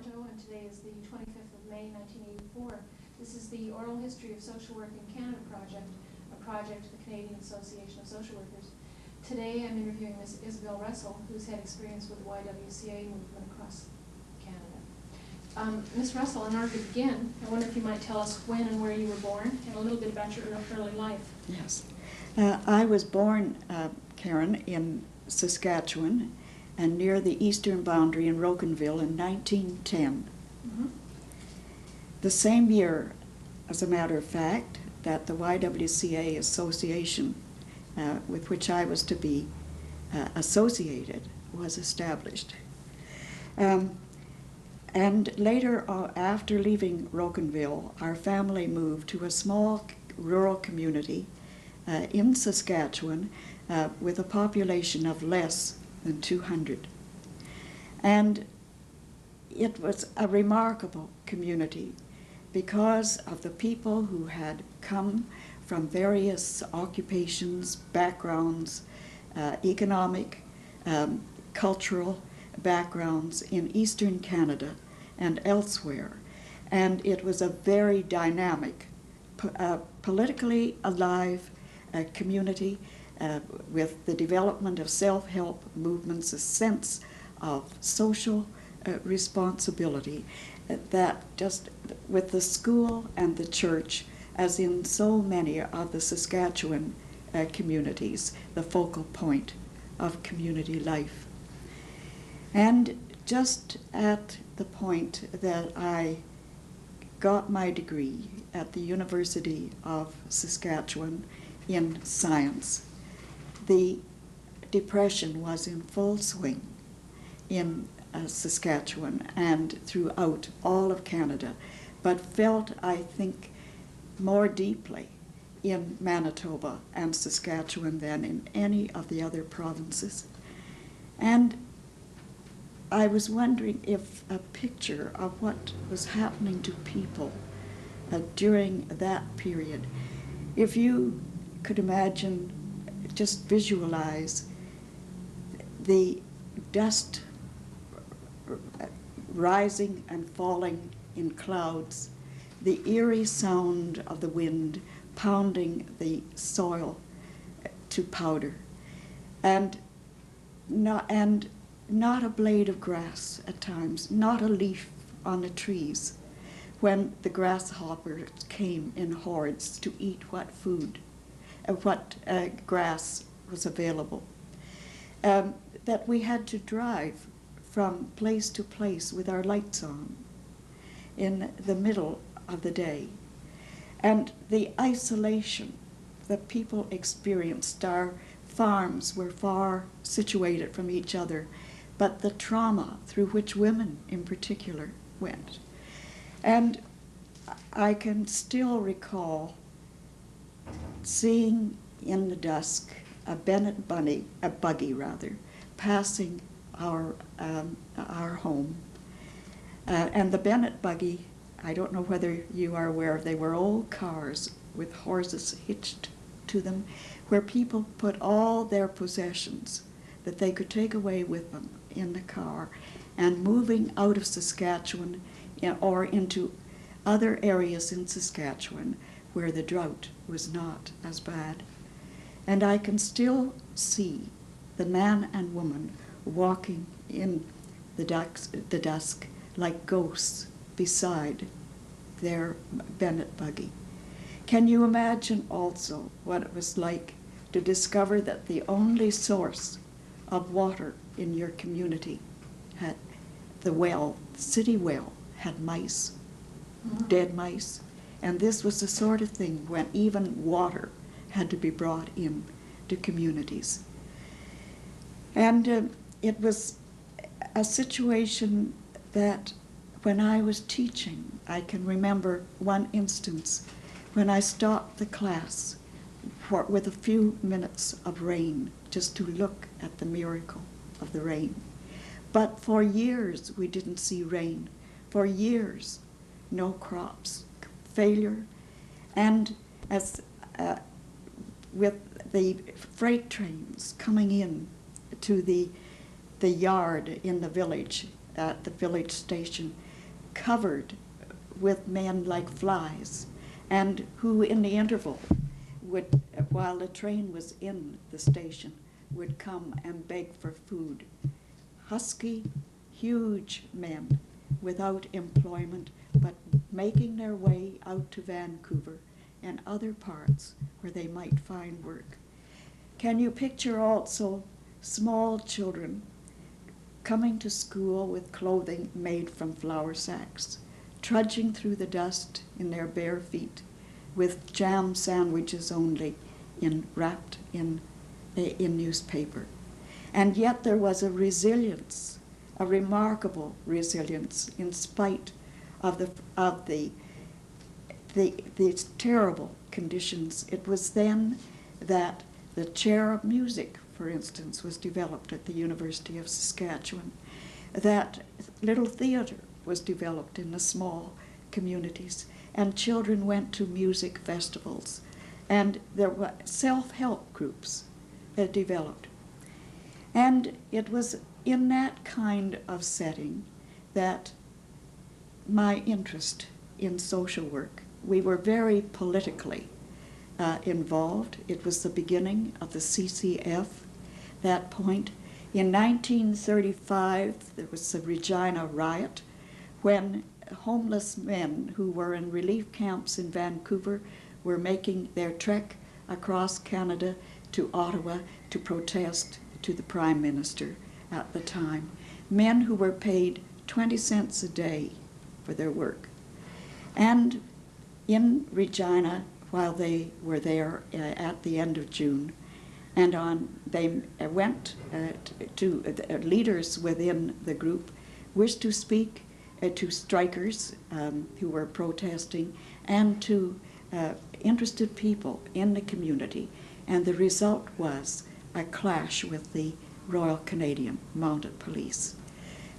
Toronto, and today is the 25th of May, 1984. This is the Oral History of Social Work in Canada project, a project of the Canadian Association of Social Workers. Today I'm interviewing Ms. Isabel Russell, who's had experience with the YWCA movement across Canada. Ms. Russell, in order to begin, I wonder if you might tell us when and where you were born, and a little bit about your early life. Yes. I was born, Karen, in Saskatchewan, and near the eastern boundary in Rocanville in 1910. Mm-hmm. The same year, as a matter of fact, that the YWCA association with which I was to be associated was established. And later, after leaving Rocanville, our family moved to a small rural community in Saskatchewan with a population of less than 200. And it was a remarkable community because of the people who had come from various occupations, backgrounds, economic, cultural backgrounds in Eastern Canada and elsewhere. And it was a very dynamic, politically alive community with the development of self-help movements, a sense of social responsibility that just with the school and the church, as in so many of the Saskatchewan communities, the focal point of community life. And just at the point that I got my degree at the University of Saskatchewan in science, the Depression was in full swing in Saskatchewan and throughout all of Canada, but felt, I think, more deeply in Manitoba and Saskatchewan than in any of the other provinces. And I was wondering if a picture of what was happening to people during that period, if you could imagine, just visualize the dust rising and falling in clouds, the eerie sound of the wind pounding the soil to powder, and not a blade of grass at times, not a leaf on the trees, when the grasshoppers came in hordes to eat what food, what grass was available. That we had to drive from place to place with our lights on in the middle of the day. And the isolation that people experienced. Our farms were far situated from each other, but the trauma through which women in particular went. And I can still recall seeing in the dusk a buggy passing our home. And the Bennett buggy, I don't know whether you are aware, they were old cars with horses hitched to them, where people put all their possessions that they could take away with them in the car, and moving out of Saskatchewan or into other areas in Saskatchewan where the drought was not as bad. And I can still see the man and woman walking in the dusk like ghosts beside their Bennett buggy. Can you imagine also what it was like to discover that the only source of water in your community had the city well, had mice, dead mice, and this was the sort of thing when even water had to be brought in to communities. And it was a situation that when I was teaching, I can remember one instance when I stopped the class with a few minutes of rain just to look at the miracle of the rain. But for years we didn't see rain. For years, no crops, failure. And as with the freight trains coming in to the yard in the village, at the village station, covered with men like flies, and who in the interval would, while the train was in the station, would come and beg for food. Husky, huge men without employment, but making their way out to Vancouver and other parts where they might find work. Can you picture also small children coming to school with clothing made from flour sacks, trudging through the dust in their bare feet, with jam sandwiches only wrapped in newspaper? And yet there was a resilience, a remarkable resilience, in spite of these terrible conditions. It was then that the chair of music, for instance, was developed at the University of Saskatchewan, that little theater was developed in the small communities, and children went to music festivals, and there were self-help groups that developed. And it was in that kind of setting that my interest in social work, we were very politically involved. It was the beginning of the CCF, that point. In 1935, there was the Regina riot, when homeless men who were in relief camps in Vancouver were making their trek across Canada to Ottawa to protest to the Prime Minister at the time. Men who were paid 20 cents a day for their work. And in Regina, while they were there at the end of June, and they went to leaders within the group wished to speak to strikers who were protesting, and to interested people in the community. And the result was a clash with the Royal Canadian Mounted Police.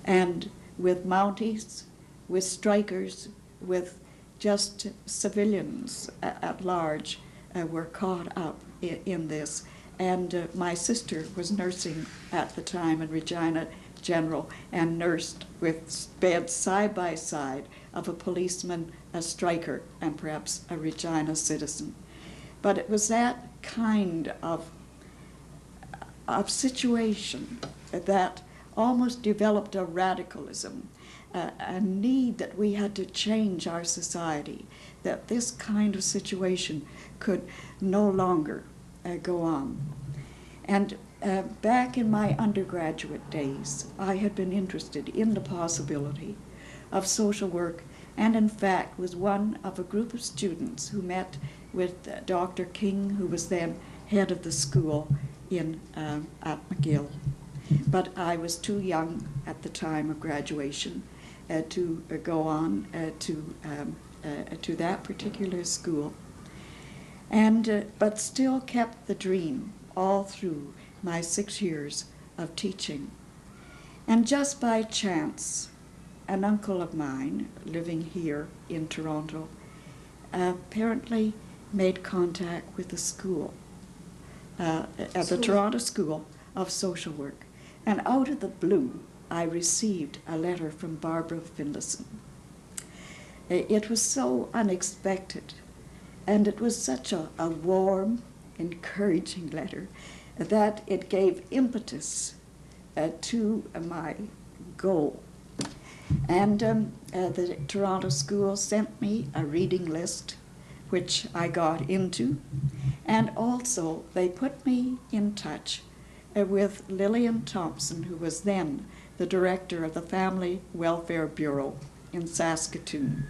And with Mounties, with strikers, with just civilians at large were caught up in this. And my sister was nursing at the time in Regina General, and nursed with beds side by side of a policeman, a striker, and perhaps a Regina citizen. But it was that kind of situation that almost developed a radicalism, a need that we had to change our society, that this kind of situation could no longer go on. And back in my undergraduate days, I had been interested in the possibility of social work, and in fact was one of a group of students who met with Dr. King, who was then head of the school at McGill. But I was too young at the time of graduation to go on to that particular school, and but still kept the dream all through my 6 years of teaching. And just by chance, an uncle of mine living here in Toronto apparently made contact with the school, at the Toronto School of Social Work. And out of the blue, I received a letter from Barbara Finlayson. It was so unexpected, and it was such a warm, encouraging letter that it gave impetus to my goal. And the Toronto School sent me a reading list, which I got into, and also they put me in touch with Lillian Thompson, who was then the director of the Family Welfare Bureau in Saskatoon.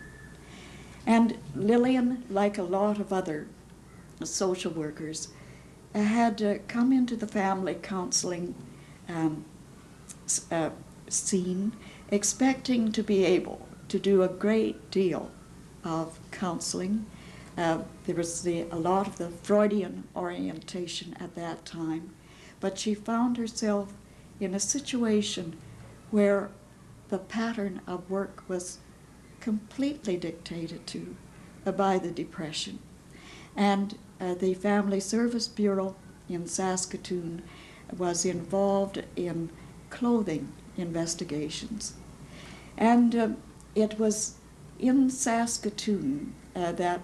And Lillian, like a lot of other social workers, had come into the family counseling scene expecting to be able to do a great deal of counseling. There was a lot of the Freudian orientation at that time, but she found herself in a situation where the pattern of work was completely dictated to by the Depression. And the Family Service Bureau in Saskatoon was involved in clothing investigations. And it was in Saskatoon that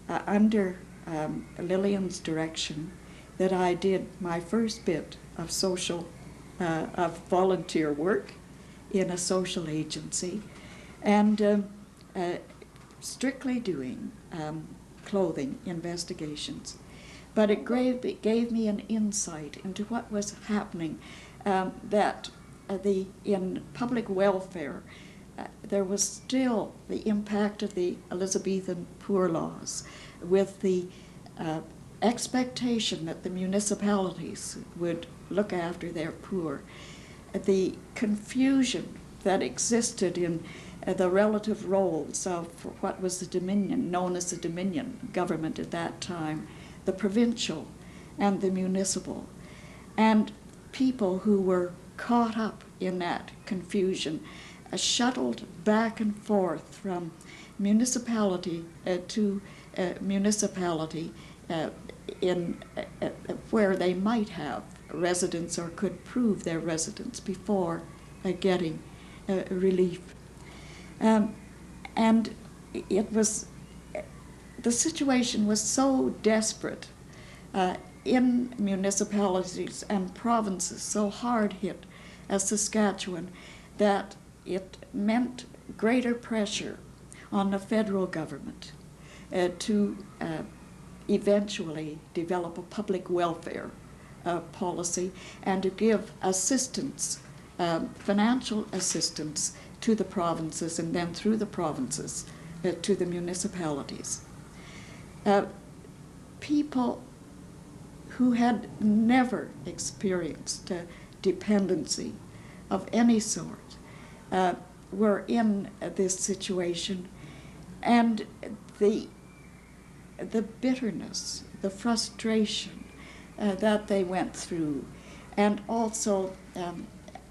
under Lillian's direction that I did my first bit of of volunteer work in a social agency, and strictly doing clothing investigations. But it gave me an insight into what was happening, that in public welfare, there was still the impact of the Elizabethan Poor Laws, with the expectation that the municipalities would look after their poor, the confusion that existed in the relative roles of what was the Dominion, known as the Dominion government at that time, the provincial and the municipal, and people who were caught up in that confusion, shuttled back and forth from municipality to municipality where they might have residence or could prove their residence before getting relief. And it was, the situation was so desperate in municipalities and provinces so hard hit as Saskatchewan that it meant greater pressure on the federal government to eventually develop a public welfare policy and to give assistance, financial assistance to the provinces, and then through the provinces to the municipalities. People who had never experienced dependency of any sort were in this situation, and the bitterness, the frustration that they went through, and also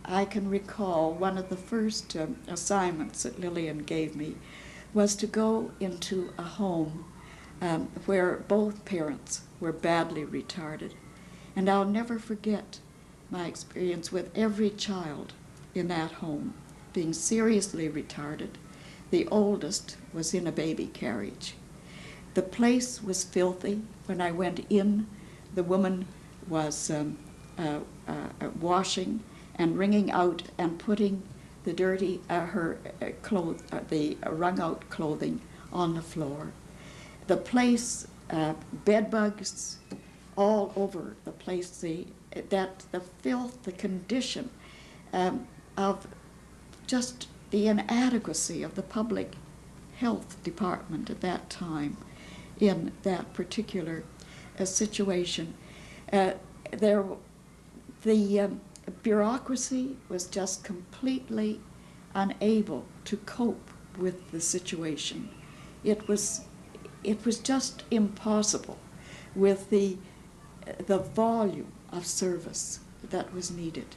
I can recall one of the first assignments that Lillian gave me was to go into a home where both parents were badly retarded. And I'll never forget my experience with every child in that home being seriously retarded. The oldest was in a baby carriage. The place was filthy. When I went in, the woman was washing and wringing out and putting the dirty, the wrung-out clothing on the floor. The place, bed bugs all over the place. The filth, the condition of just the inadequacy of the public health department at that time in that particular situation. The bureaucracy was just completely unable to cope with the situation. It was just impossible with the volume of service that was needed.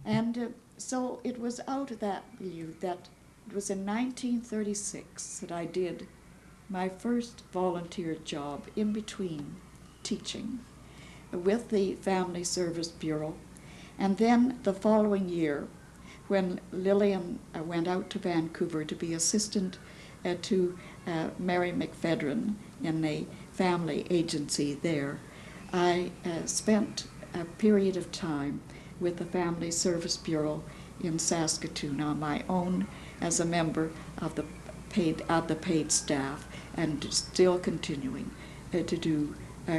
And so it was out of that view that it was in 1936 that I did my first volunteer job in between teaching with the Family Service Bureau. And then the following year, when Lillian went out to Vancouver to be assistant to Mary McFedrin in the family agency there, I spent a period of time with the Family Service Bureau in Saskatoon on my own as a member of the paid staff, and still continuing to do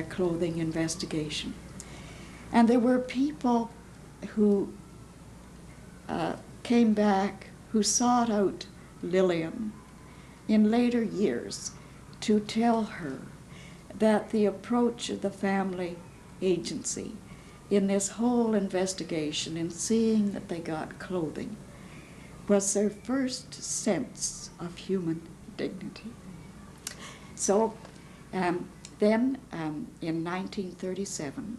clothing investigation. And there were people who came back, who sought out Lillian in later years to tell her that the approach of the family agency in this whole investigation, in seeing that they got clothing, was their first sense of human dignity. So then in 1937,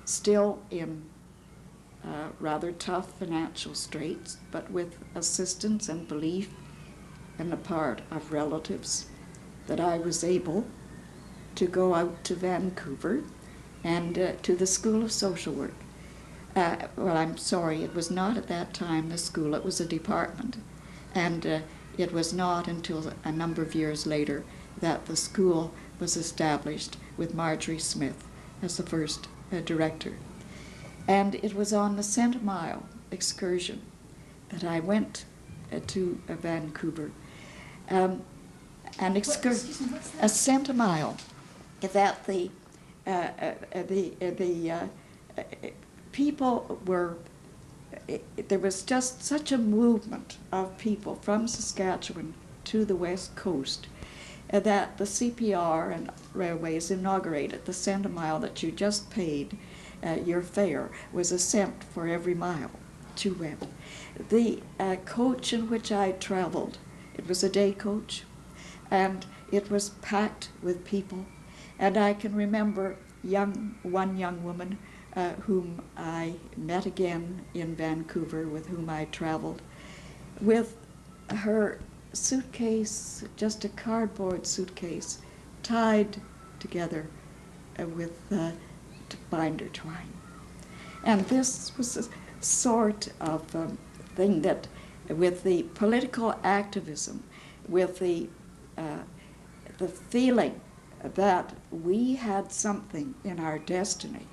still in rather tough financial straits, but with assistance and belief on the part of relatives, that I was able to go out to Vancouver and to the School of Social Work. Well, I'm sorry, it was not at that time the school, it was a department. And it was not until a number of years later that the school was established with Marjorie Smith as the first director. And it was on the Cent Mile excursion that I went to Vancouver. Excuse me, what's that? A Cent Mile, that the people were, there was just such a movement of people from Saskatchewan to the West Coast that the CPR and railways inaugurated the Cent Mile, that you just paid your fare was a cent for every mile that you went. The coach in which I traveled, it was a day coach, and it was packed with people. And I can remember one young woman whom I met again in Vancouver, with whom I traveled, with her suitcase, just a cardboard suitcase, tied together with binder twine. And this was a sort of thing that, with the political activism, with the feeling that we had something in our destiny,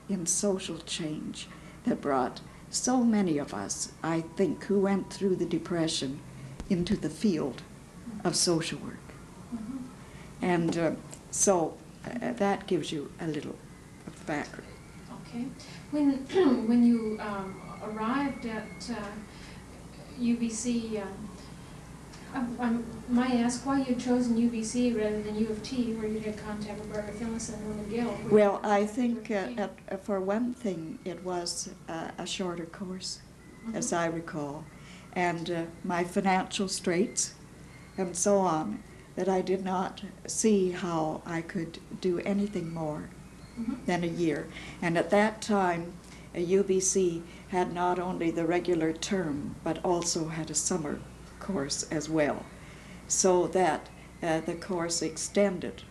in social change, that brought so many of us, I think, who went through the Depression into the field of social work. Mm-hmm. And so that gives you a little of background. Okay. When you arrived at UBC, might I ask why you had chosen UBC rather than U of T, where you had contact with Barbara Phillison and Norman Gill? Well, I think for one thing, it was a shorter course, Mm-hmm. as I recall, and my financial straits and so on, that I did not see how I could do anything more Mm-hmm. than a year. And at that time, UBC had not only the regular term, but also had a summer course as well, so that the course extended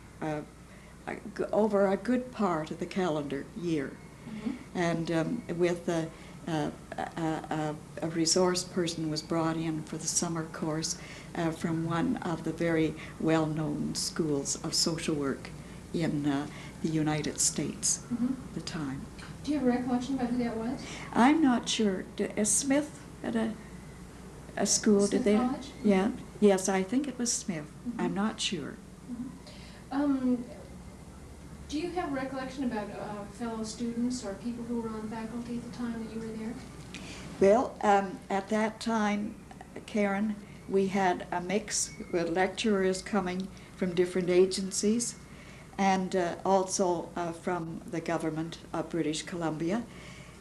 over a good part of the calendar year. Mm-hmm. And with a resource person was brought in for the summer course from one of the very well-known schools of social work in the United States Mm-hmm. at the time. Do you have a recollection about who that was? I'm not sure. Smith at a school, Smith did they? College? Yeah. Yes, I think it was Smith. Mhm. I'm not sure. Mm-hmm. Do you have recollection about fellow students or people who were on faculty at the time that you were there? Well, at that time, Karen, we had a mix with lecturers coming from different agencies, and also from the government of British Columbia.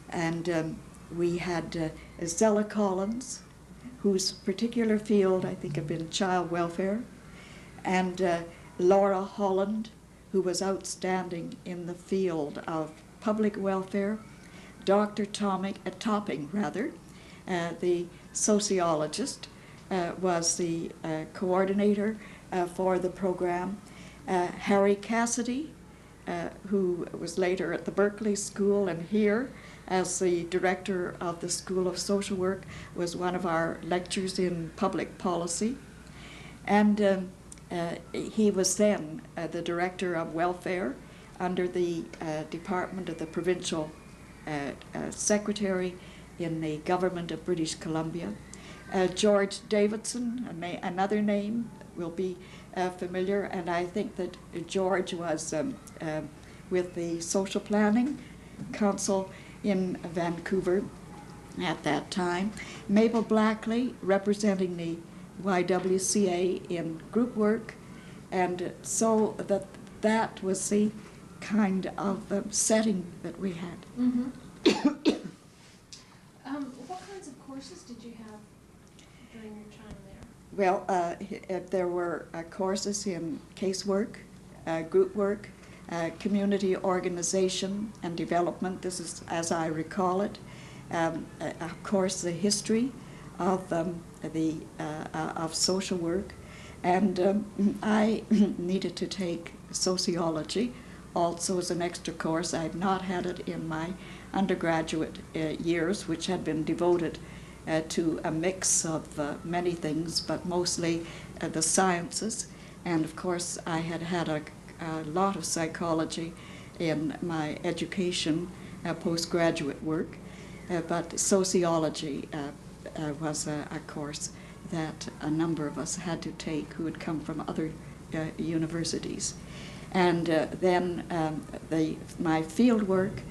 And we had Zella Collins, whose particular field, I think, had been child welfare, and Laura Holland, who was outstanding in the field of public welfare, Dr. Topping, the sociologist, was the coordinator for the program. Harry Cassidy, who was later at the Berkeley School and here as the director of the School of Social Work, was one of our lecturers in public policy. And he was then the director of welfare under the Department of the Provincial Secretary in the Government of British Columbia. George Davidson, another name, will be familiar, and I think that George was with the Social Planning Council in Vancouver at that time. Mabel Blackley, representing the YWCA in group work, and so that was the kind of setting that we had. Mm-hmm. What kinds of courses did you have during your time there? Well, there were courses in casework, group work, community organization and development. This is as I recall it. Of course, the history of of social work, and I needed to take sociology also as an extra course. I had not had it in my undergraduate years, which had been devoted to a mix of many things, but mostly the sciences. And of course, I had had a lot of psychology in my education, postgraduate work, but sociology was a course that a number of us had to take who had come from other universities. And then my field work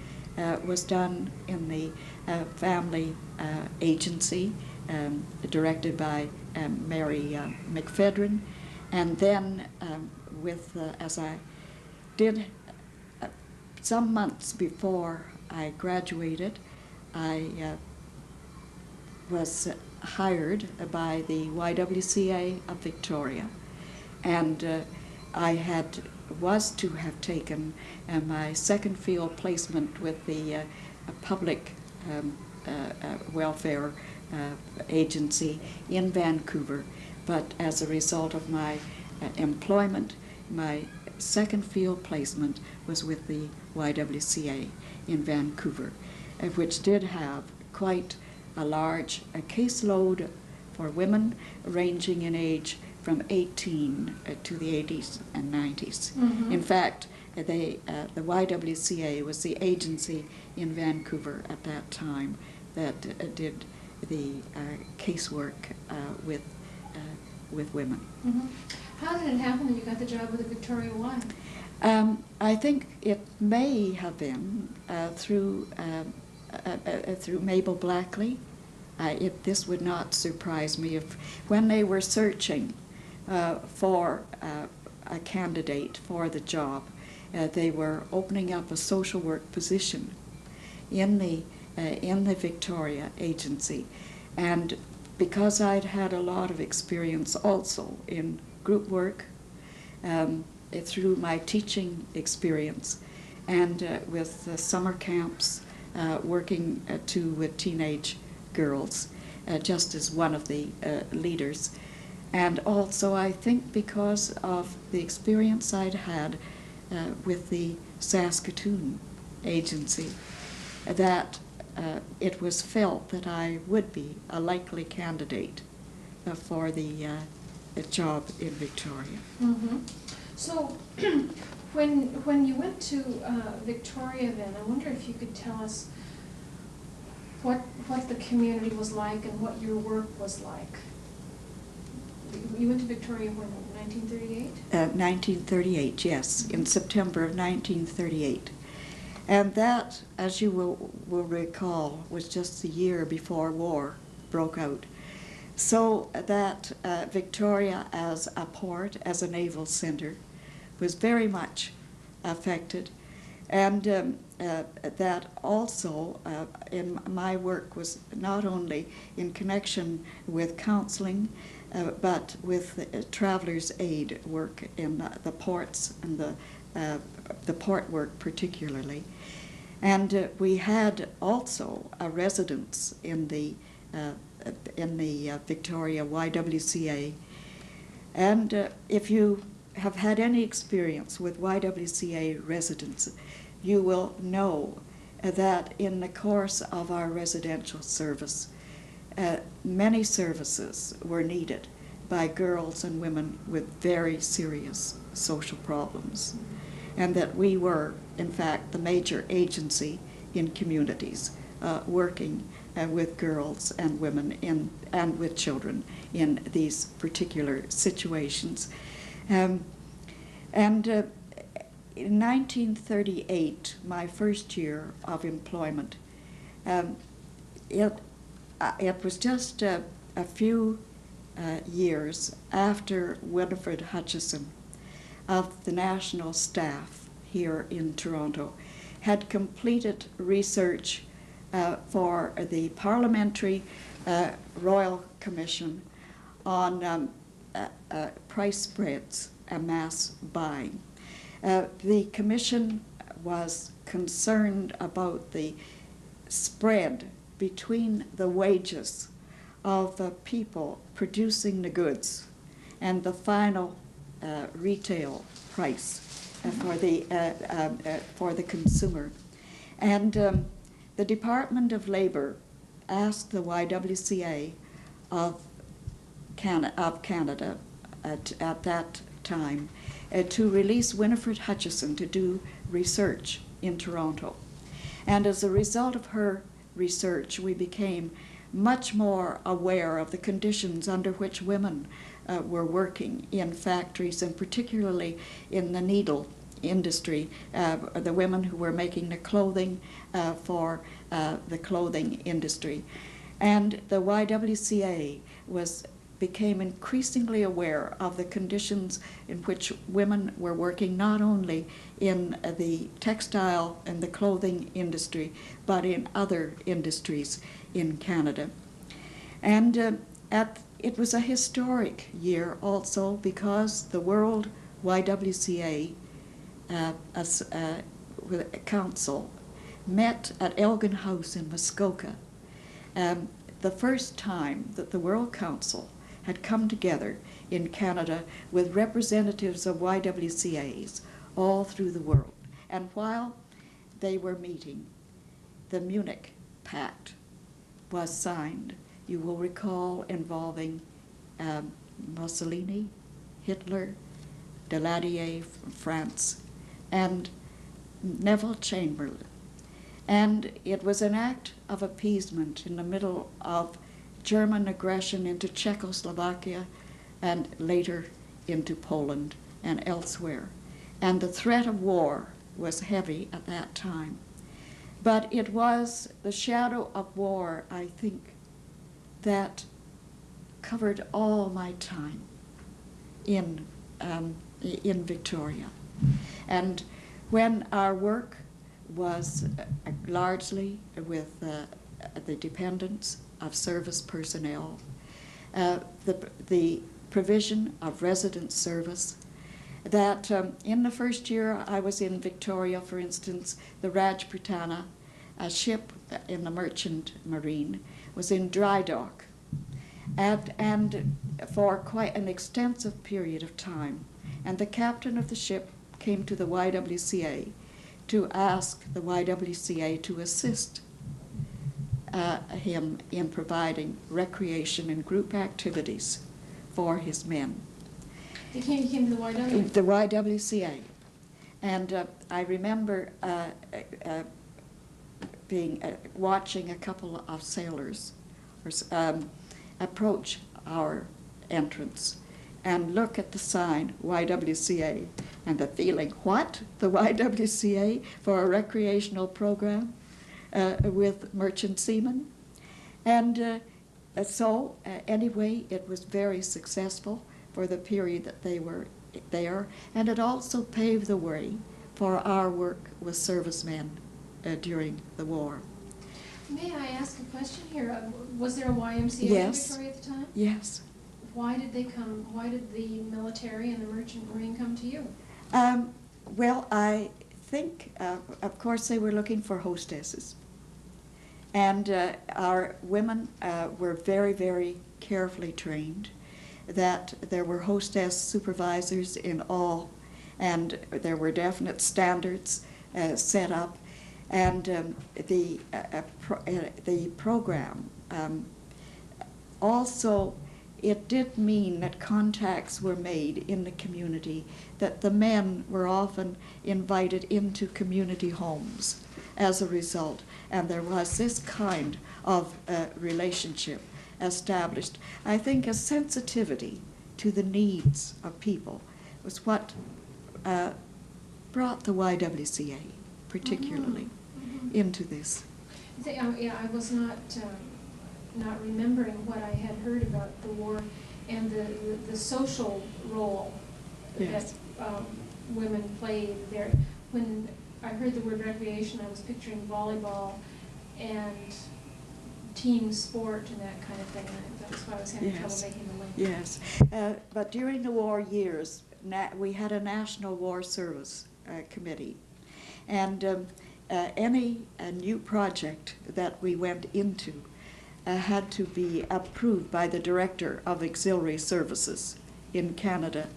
was done in the family agency directed by Mary McFedrin. And then as I did some months before I graduated, I was hired by the YWCA of Victoria, and I was to have taken my second field placement with the public welfare agency in Vancouver, but as a result of my employment, my second field placement was with the YWCA in Vancouver, which did have quite a large caseload for women ranging in age from 18 to the 80s and 90s. Mm-hmm. In fact, the YWCA was the agency in Vancouver at that time that did the casework with women. Mm-hmm. How did it happen that you got the job with the Victoria Y? I think it may have been through Mabel Blackley. This would not surprise me if, when they were searching for a candidate for the job, they were opening up a social work position in the Victoria agency, and because I'd had a lot of experience also in group work through my teaching experience and with summer camps, working with teenage girls, just as one of the leaders. And also I think because of the experience I'd had with the Saskatoon agency, that it was felt that I would be a likely candidate for the job in Victoria. Mm-hmm. So when you went to Victoria then, I wonder if you could tell us what the community was like and what your work was like. You went to Victoria when, 1938? 1938, yes, in September of 1938. And that, as you will recall, was just the year before war broke out. So that Victoria as a port, as a naval center, was very much affected. And that also in my work was not only in connection with counseling, but with travelers' aid work in the ports and the port work particularly. And we had also a residence in the Victoria YWCA. And if you have had any experience with YWCA residents, you will know that in the course of our residential service, many services were needed by girls and women with very serious social problems, and that we were, in fact, the major agency in communities working with girls and women and with children in these particular situations. In 1938, my first year of employment, it was just a few years after Winifred Hutchison of the National Staff here in Toronto had completed research for the Parliamentary Royal Commission on price spreads and mass buying. The Commission was concerned about the spread between the wages of the people producing the goods and the final retail price for the consumer. And the Department of Labor asked the YWCA of Canada at that time to release Winifred Hutchison to do research in Toronto. And as a result of her research, we became much more aware of the conditions under which women were working in factories, and particularly in the needle industry, the women who were making the clothing for the clothing industry. And the YWCA became increasingly aware of the conditions in which women were working, not only in the textile and the clothing industry, but in other industries in Canada. And it was a historic year also, because the World YWCA Council met at Elgin House in Muskoka. The first time that the World Council had come together in Canada with representatives of YWCAs all through the world. And while they were meeting, the Munich Pact was signed, you will recall, involving Mussolini, Hitler, Daladier from France, and Neville Chamberlain. And it was an act of appeasement in the middle of German aggression into Czechoslovakia and later into Poland and elsewhere. And the threat of war was heavy at that time. But it was the shadow of war, I think, that covered all my time in Victoria. And when our work was largely with the dependents of service personnel, the provision of resident service, that in the first year I was in Victoria, for instance, the Rajputana, a ship in the merchant marine, was in dry dock. And for quite an extensive period of time. And the captain of the ship came to the YWCA to ask the YWCA to assist him in providing recreation and group activities for his men. He came to the YWCA? The YWCA. And I remember watching a couple of sailors approach our entrance and look at the sign YWCA, and the feeling, what? The YWCA for a recreational program with merchant seamen? And so anyway, it was very successful for the period that they were there, and it also paved the way for our work with servicemen during the war. May I ask a question here? Was there a YMCA Yes. in Victoria at the time? Yes. Why did they come? Why did the military and the merchant marine come to you? Well, I think, of course, they were looking for hostesses. And our women were very, very carefully trained, that there were hostess supervisors in all, and there were definite standards set up. And the program also, it did mean that contacts were made in the community, that the men were often invited into community homes as a result, and there was this kind of relationship established. I think a sensitivity to the needs of people was what brought the YWCA particularly into this. Yeah, I was not remembering what I had heard about the war and the social role Yes. that women played there. When I heard the word recreation, I was picturing volleyball and team sport and that kind of thing. And that's why I was having trouble making the link. Yes, but during the war years, we had a National War Service Committee, and any new project that we went into had to be approved by the Director of Auxiliary Services in Canada.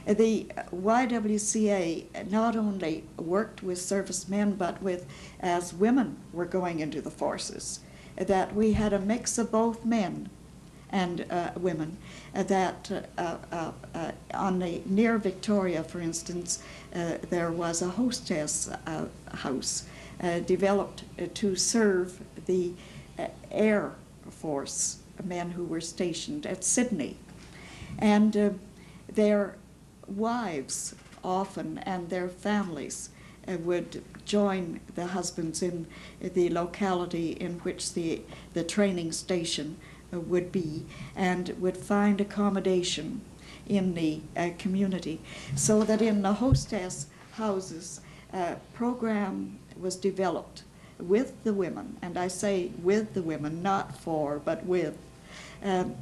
The YWCA not only worked with servicemen, but as women were going into the forces, that we had a mix of both men and women, on the near Victoria, for instance, there was a hostess house developed to serve the Air Force men who were stationed at Sydney. And their wives often and their families would join the husbands in the locality in which the training station would be, and would find accommodation in the community. So that in the hostess houses, a program was developed with the women, and I say with the women, not for, but with, and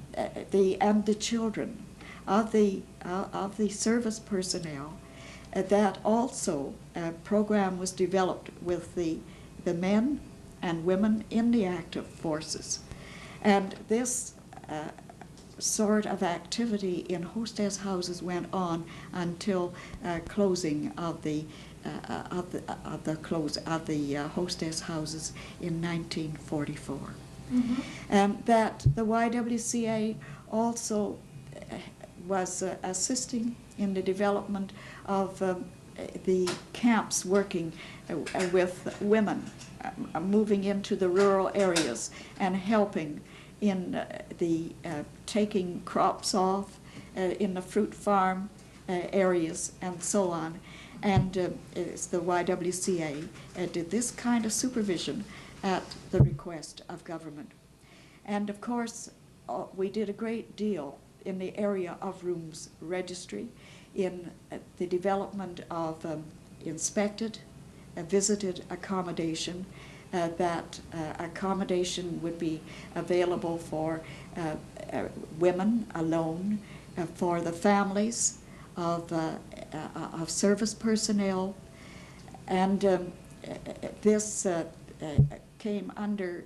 the children of the service personnel. That also a program was developed with the men and women in the active forces. And this sort of activity in hostess houses went on until closing of the hostess houses in 1944. Mm-hmm. That the YWCA also was assisting in the development of the camps working with women, moving into the rural areas and helping in the taking crops off in the fruit farm areas and so on. And it's the YWCA did this kind of supervision at the request of government. And of course, we did a great deal in the area of rooms registry, in the development of inspected, visited accommodation, that accommodation would be available for women alone, for the families of service personnel, and this came under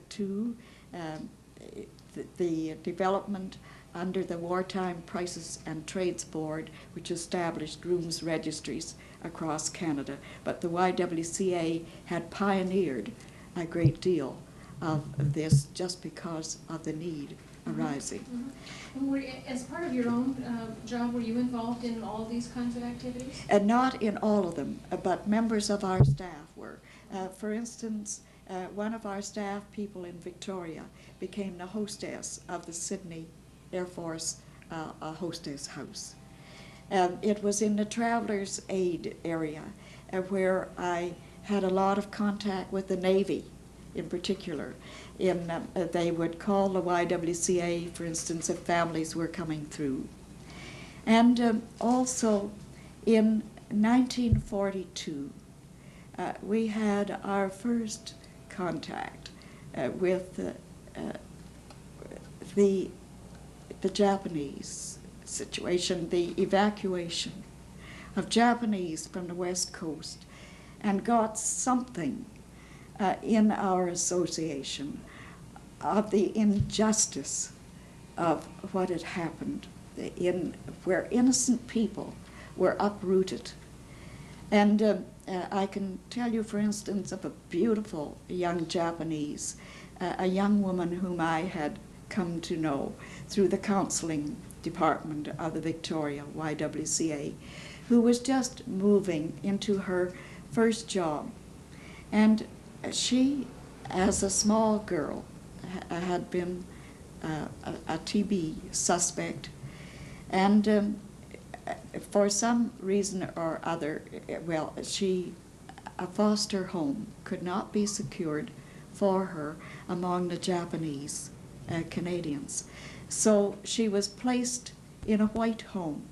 the development under the Wartime Prices and Trades Board, which established rooms registries across Canada. But the YWCA had pioneered a great deal of this just because of the need arising. Mm-hmm. And as part of your own job, were you involved in all these kinds of activities? Not in all of them, but members of our staff were. For instance, one of our staff people in Victoria became the hostess of the Sydney Air Force hostess house. It was in the Travelers' Aid area where I had a lot of contact with the Navy in particular. They would call the YWCA, for instance, if families were coming through. And also in 1942, we had our first contact with the Japanese situation, the evacuation of Japanese from the West Coast, and got something in our association of the injustice of what had happened, where innocent people were uprooted. And I can tell you, for instance, of a beautiful young Japanese, a young woman whom I had come to know through the counseling department of the Victoria YWCA, who was just moving into her first job. And she, as a small girl, had been a TB suspect, and for some reason or other, a foster home could not be secured for her among the Japanese Canadians. So she was placed in a white home,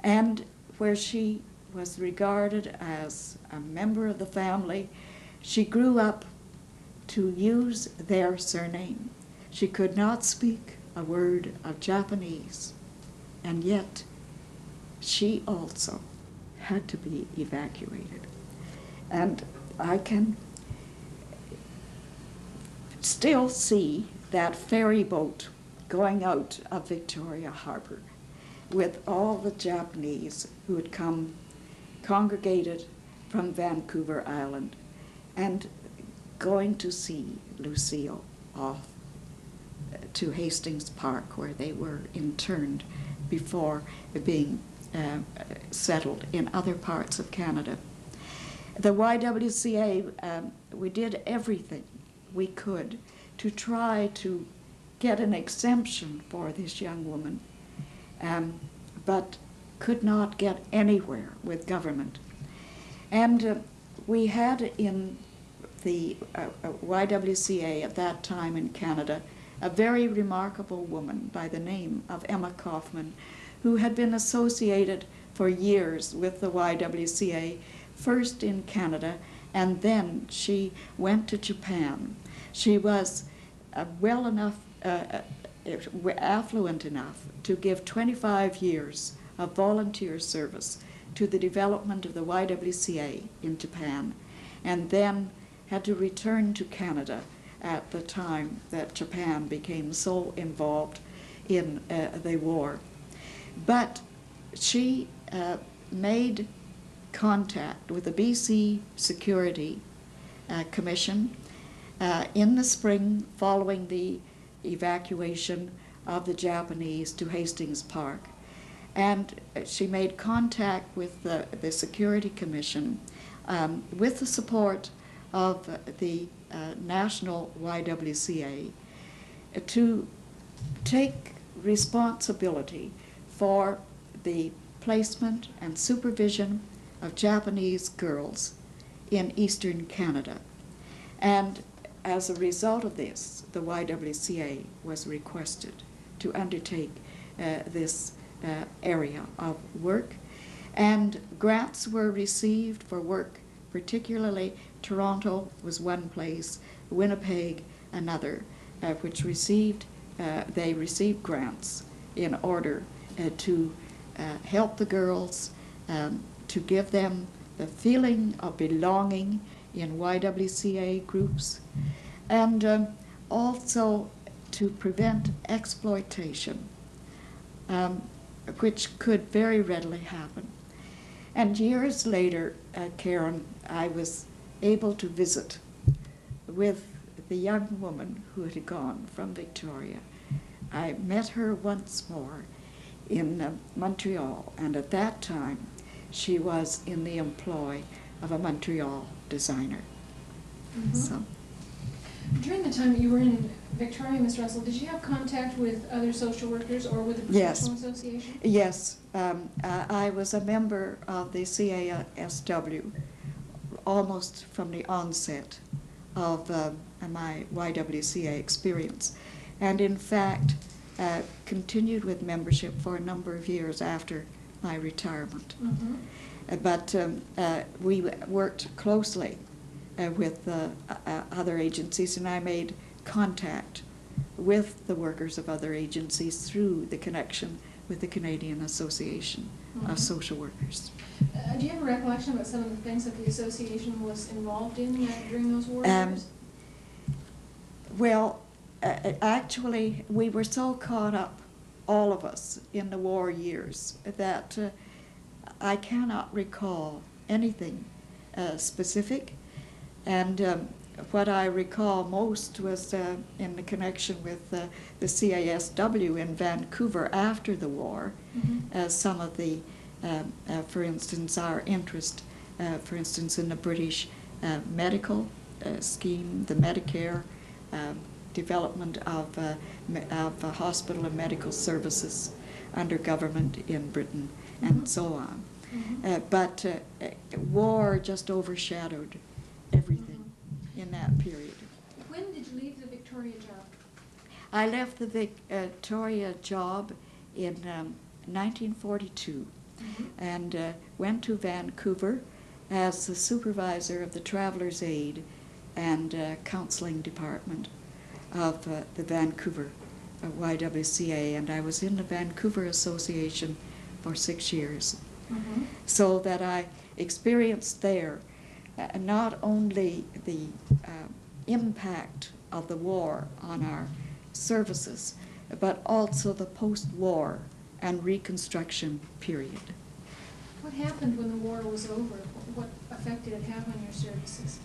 and where she was regarded as a member of the family. She grew up to use their surname. She could not speak a word of Japanese, and yet she also had to be evacuated. And I can still see that ferry boat going out of Victoria Harbour with all the Japanese who had come congregated from Vancouver Island and going to see Lucille off to Hastings Park, where they were interned before being settled in other parts of Canada. The YWCA, we did everything we could to try to get an exemption for this young woman, but could not get anywhere with government. And we had in the YWCA at that time in Canada a very remarkable woman by the name of Emma Kaufman, who had been associated for years with the YWCA, first in Canada, and then she went to Japan. She was well enough, affluent enough to give 25 years of volunteer service to the development of the YWCA in Japan, and then had to return to Canada at the time that Japan became so involved in the war. But she made contact with the BC Security Commission in the spring following the evacuation of the Japanese to Hastings Park. And she made contact with the Security Commission with the support of the National YWCA to take responsibility for the placement and supervision of Japanese girls in Eastern Canada. And as a result of this, the YWCA was requested to undertake this area of work, and grants were received for work. Particularly Toronto was one place, Winnipeg another, which they received grants in order to help the girls, to give them the feeling of belonging in YWCA groups, and also to prevent exploitation, which could very readily happen. And years later, Karen, I was able to visit with the young woman who had gone from Victoria. I met her once more in Montreal, and at that time she was in the employ of a Montreal designer. Mm-hmm. So, during the time that you were in Victoria, Ms. Russell, did you have contact with other social workers or with the Professional Association? Yes, I was a member of the CASW almost from the onset of my YWCA experience, and in fact continued with membership for a number of years after my retirement. Mm-hmm. But we worked closely with other agencies, and I made contact with the workers of other agencies through the connection with the Canadian Association mm-hmm. of Social Workers. Do you have a recollection about some of the things that the association was involved in during those war years? Well, actually, we were so caught up, all of us, in the war years that I cannot recall anything specific. And what I recall most was in the connection with the CASW in Vancouver after the war. Mm-hmm. Some of the, for instance, our interest, for instance, in the British medical scheme, the Medicare, development of hospital and medical services under government in Britain, mm-hmm. and so on. Mm-hmm. But war just overshadowed everything mm-hmm. in that period. When did you leave the Victoria job? I left the Victoria job in 1942 mm-hmm. and went to Vancouver as the supervisor of the Traveller's Aid and Counseling Department of the Vancouver YWCA, and I was in the Vancouver Association for 6 years. Mm-hmm. So that I experienced there not only the impact of the war on our services, but also the post-war and Reconstruction period. What happened when the war was over? What effect did it have on your services?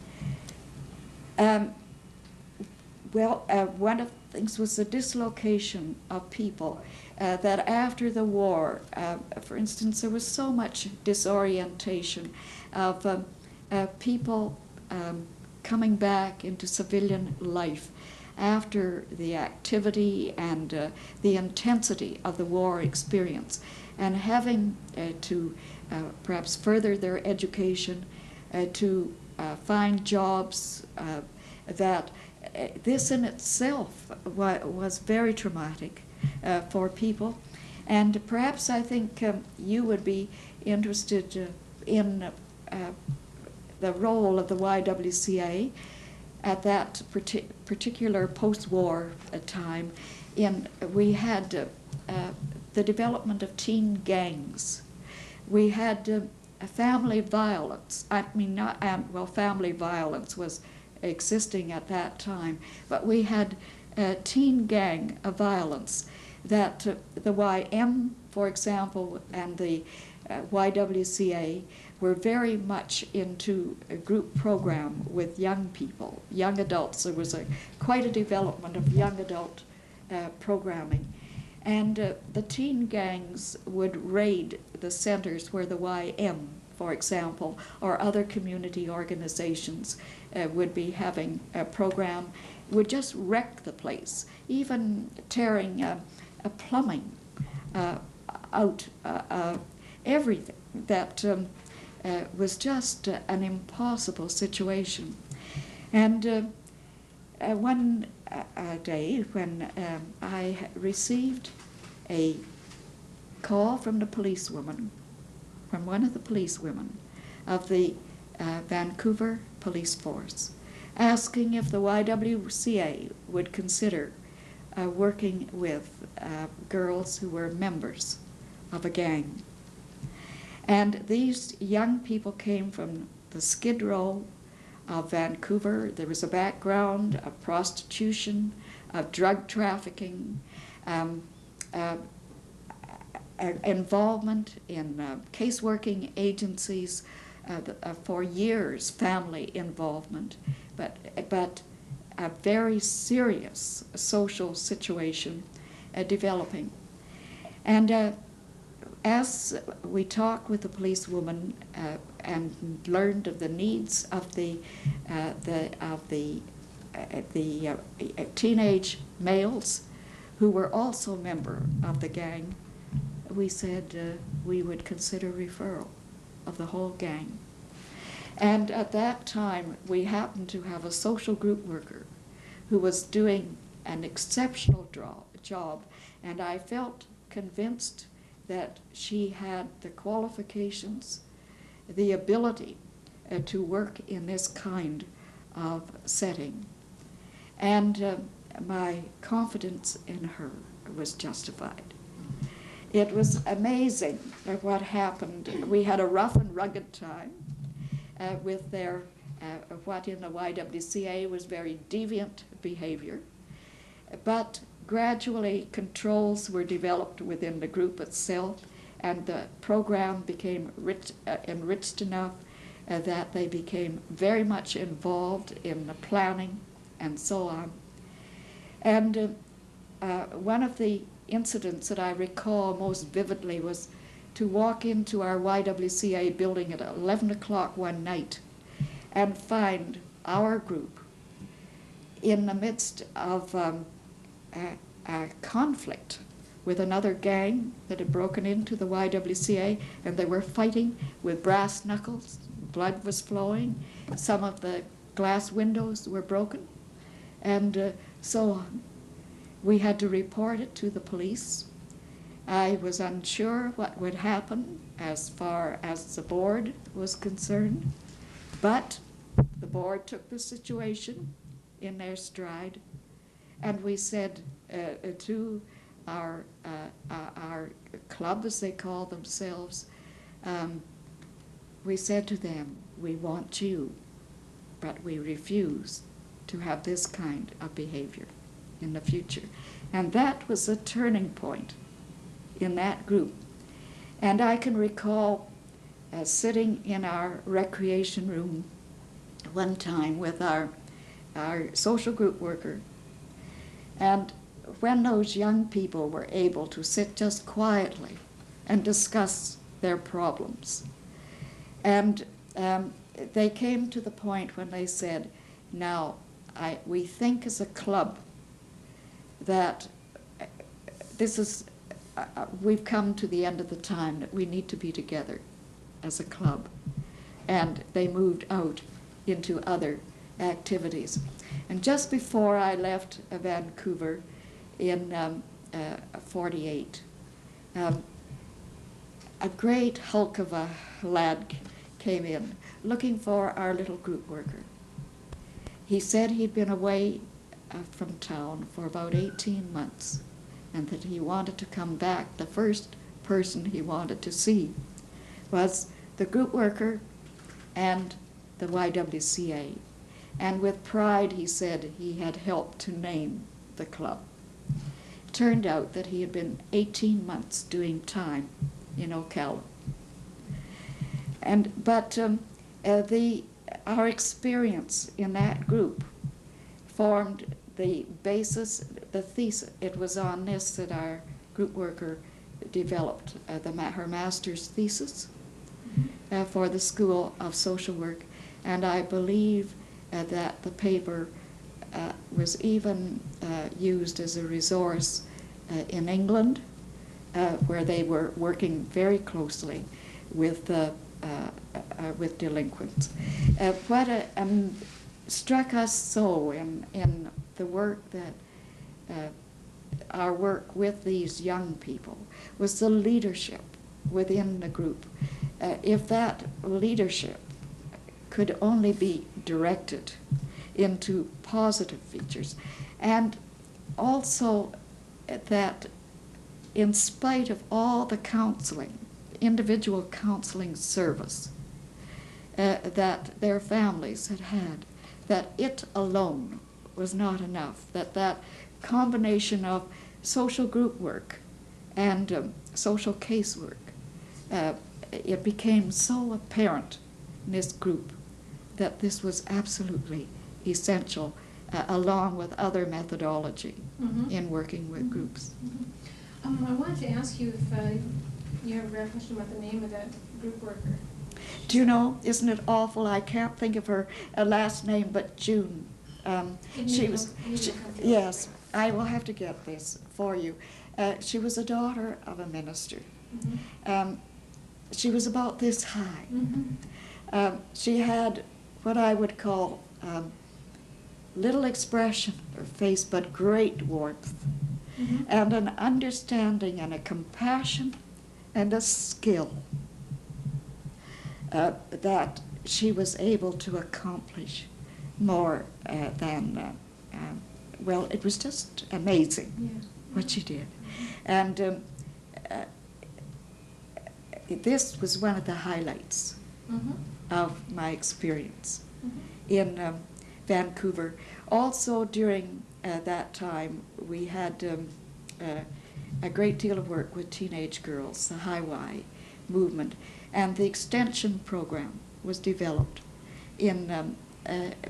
Well, one of the things was the dislocation of people. That after the war, for instance, there was so much disorientation of people coming back into civilian life after the activity and the intensity of the war experience, and having to perhaps further their education, to find jobs that this in itself was very traumatic for people. And perhaps I think you would be interested in the role of the YWCA at that particular post-war time. We had the development of teen gangs. We had family violence. I mean, family violence was existing at that time, but we had teen gang violence that the YM, for example, and the YWCA were very much into a group program with young people, young adults. There was quite a development of young adult programming. And the teen gangs would raid the centers where the YM, for example, or other community organizations would be having a program, would just wreck the place, even tearing plumbing out, everything that was just an impossible situation. And one day when I received a call from the policewoman, from one of the policewomen of the Vancouver Police Force, asking if the YWCA would consider working with girls who were members of a gang. And these young people came from the Skid Row of Vancouver. There was a background of prostitution, of drug trafficking, involvement in caseworking agencies for years, family involvement, but a very serious social situation developing. And as we talked with the policewoman and learned of the needs of the teenage males who were also a member of the gang, we said we would consider referral of the whole gang. And at that time, we happened to have a social group worker who was doing an exceptional job, and I felt convinced that she had the qualifications, the ability to work in this kind of setting. And my confidence in her was justified. It was amazing what happened. We had a rough and rugged time with their, what in the YWCA was very deviant behavior. But gradually controls were developed within the group itself, and the program became enriched enough that they became very much involved in the planning and so on. And one of the incidents that I recall most vividly was to walk into our YWCA building at 11 o'clock one night and find our group in the midst of a conflict with another gang that had broken into the YWCA, and they were fighting with brass knuckles. Blood was flowing. Some of the glass windows were broken, and so on. We had to report it to the police. I was unsure what would happen as far as the board was concerned, but the board took the situation in their stride, and we said to our club, as they call themselves, we said to them, we want you, but we refuse to have this kind of behavior in the future. And that was a turning point in that group. And I can recall sitting in our recreation room one time with our social group worker And when those young people were able to sit just quietly and discuss their problems, and they came to the point when they said, now, we think as a club that this is, we've come to the end of the time that we need to be together as a club. And they moved out into other activities. And just before I left Vancouver in 48, a great hulk of a lad came in looking for our little group worker. He said he'd been away from town for about 18 months and that he wanted to come back. The first person he wanted to see was the group worker and the YWCA. And with pride, he said he had helped to name the club. It turned out that he had been 18 months doing time in Ocala. But our experience in that group formed the basis, the thesis. It was on this that our group worker developed her master's thesis for the School of Social Work. And I believe that the paper was even used as a resource in England, where they were working very closely with delinquents. What struck us so in the work that our work with these young people was the leadership within the group. If that leadership could only be directed into positive features, and also that in spite of all the counseling, individual counseling service that their families had had, that it alone was not enough, that combination of social group work and social casework, it became so apparent in this group that this was absolutely essential, along with other methodology in working with groups. I wanted to ask you if you have a recollection about the name of that group worker. Do you know, isn't it awful? I can't think of her last name, but June. Yes, I will have to get this for you. She was a daughter of a minister. She was about this high. She had what I would call little expression on her face, but great warmth, and an understanding and a compassion and a skill that she was able to accomplish more than, well, it was just amazing what she did. And this was one of the highlights of my experience in Vancouver. Also during that time, we had a great deal of work with teenage girls, the High Y movement, and the extension program was developed in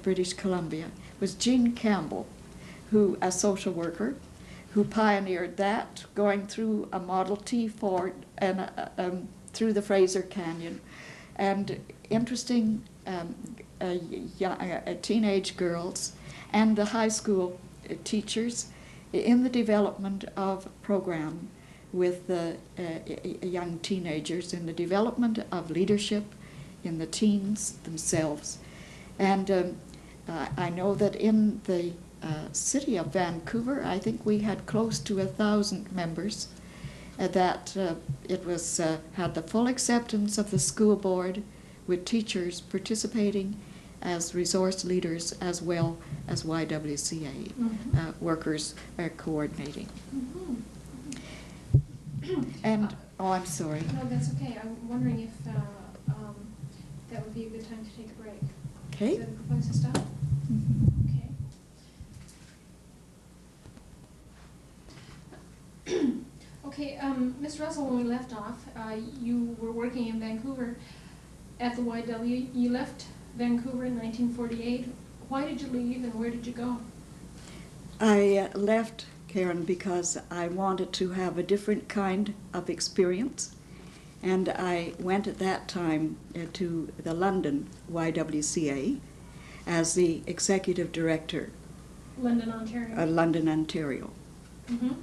British Columbia. It was Jean Campbell, who, a social worker, who pioneered that, going through a Model T Ford and through the Fraser Canyon, and interesting teenage girls and the high school teachers in the development of a program with the young teenagers, in the development of leadership in the teens themselves. And I know that in the city of Vancouver, I think we had close to 1,000 members, that it was had the full acceptance of the school board, with teachers participating as resource leaders as well as YWCA workers coordinating. And, oh, I'm sorry. No, that's okay. I'm wondering if that would be a good time to take a break. Okay. Is that a good place to stop? Okay. Okay, Ms. Russell, when we left off, you were working in Vancouver at the YW. You left Vancouver in 1948. Why did you leave and where did you go? I left Karen because I wanted to have a different kind of experience, and I went at that time to the London YWCA as the executive director. London, Ontario. London, Ontario. Mm-hmm.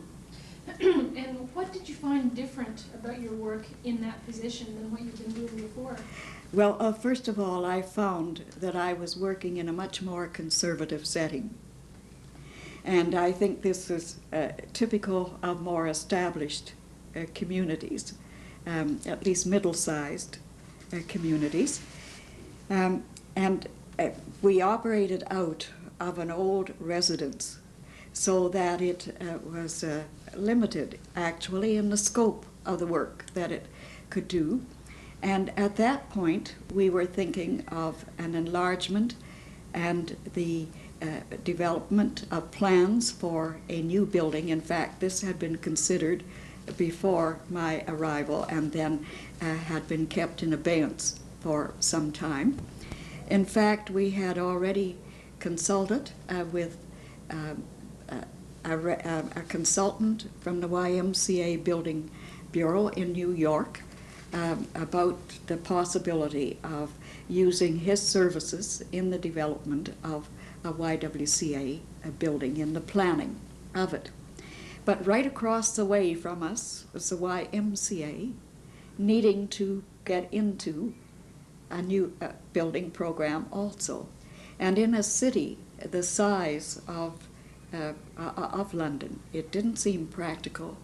And what did you find different about your work in that position than what you've been doing before? Well, first of all, I found that I was working in a much more conservative setting. And I think this is typical of more established communities, at least middle-sized communities. And we operated out of an old residence so that it was limited, actually, in the scope of the work that it could do. And at that point, we were thinking of an enlargement and the development of plans for a new building. In fact, this had been considered before my arrival and then had been kept in abeyance for some time. In fact, we had already consulted with a consultant from the YMCA Building Bureau in New York about the possibility of using his services in the development of a YWCA building, in the planning of it. But right across the way from us was the YMCA needing to get into a new building program also. And in a city the size of London, it didn't seem practical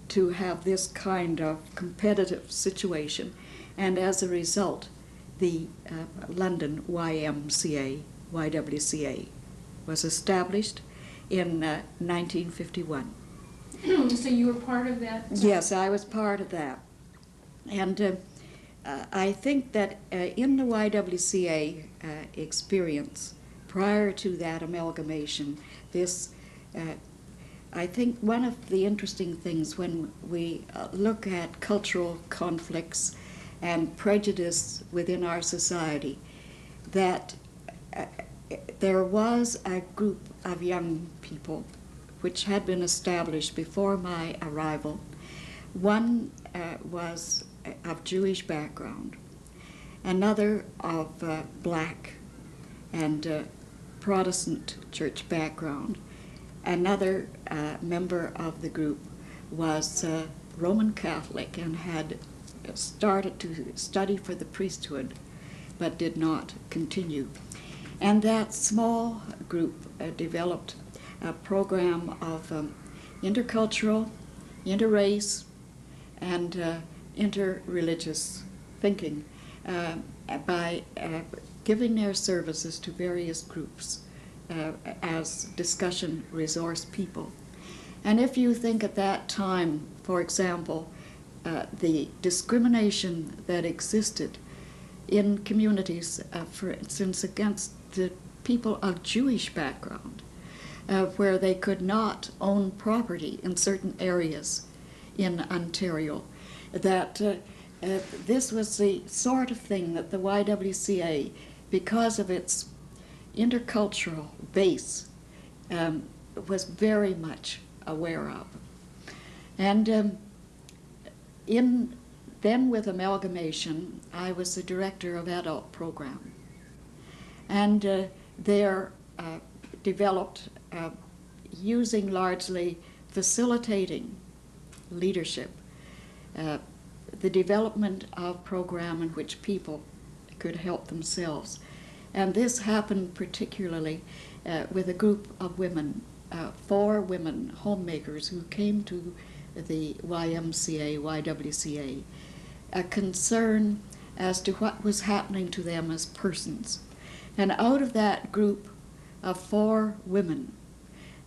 to have this kind of competitive situation. And as a result, the London YWCA was established in 1951. So you were part of that? Yes, I was part of that. And I think that in the YWCA experience, prior to that amalgamation, this, I think one of the interesting things when we look at cultural conflicts and prejudice within our society, that there was a group of young people which had been established before my arrival. One was of Jewish background, another of black and Protestant church background. Another member of the group was Roman Catholic and had started to study for the priesthood but did not continue. And that small group developed a program of intercultural, interrace, and interreligious thinking by giving their services to various groups as discussion resource people. And if you think at that time, for example, the discrimination that existed in communities, for instance, against the people of Jewish background, where they could not own property in certain areas in Ontario, that this was the sort of thing that the YWCA, because of its intercultural base, was very much aware of. And then with amalgamation, I was the director of adult program. And there developed, using largely facilitating leadership, the development of program in which people could help themselves. And this happened particularly with a group of women, 4 women homemakers who came to the YWCA, a concern as to what was happening to them as persons. And out of that group of 4 women,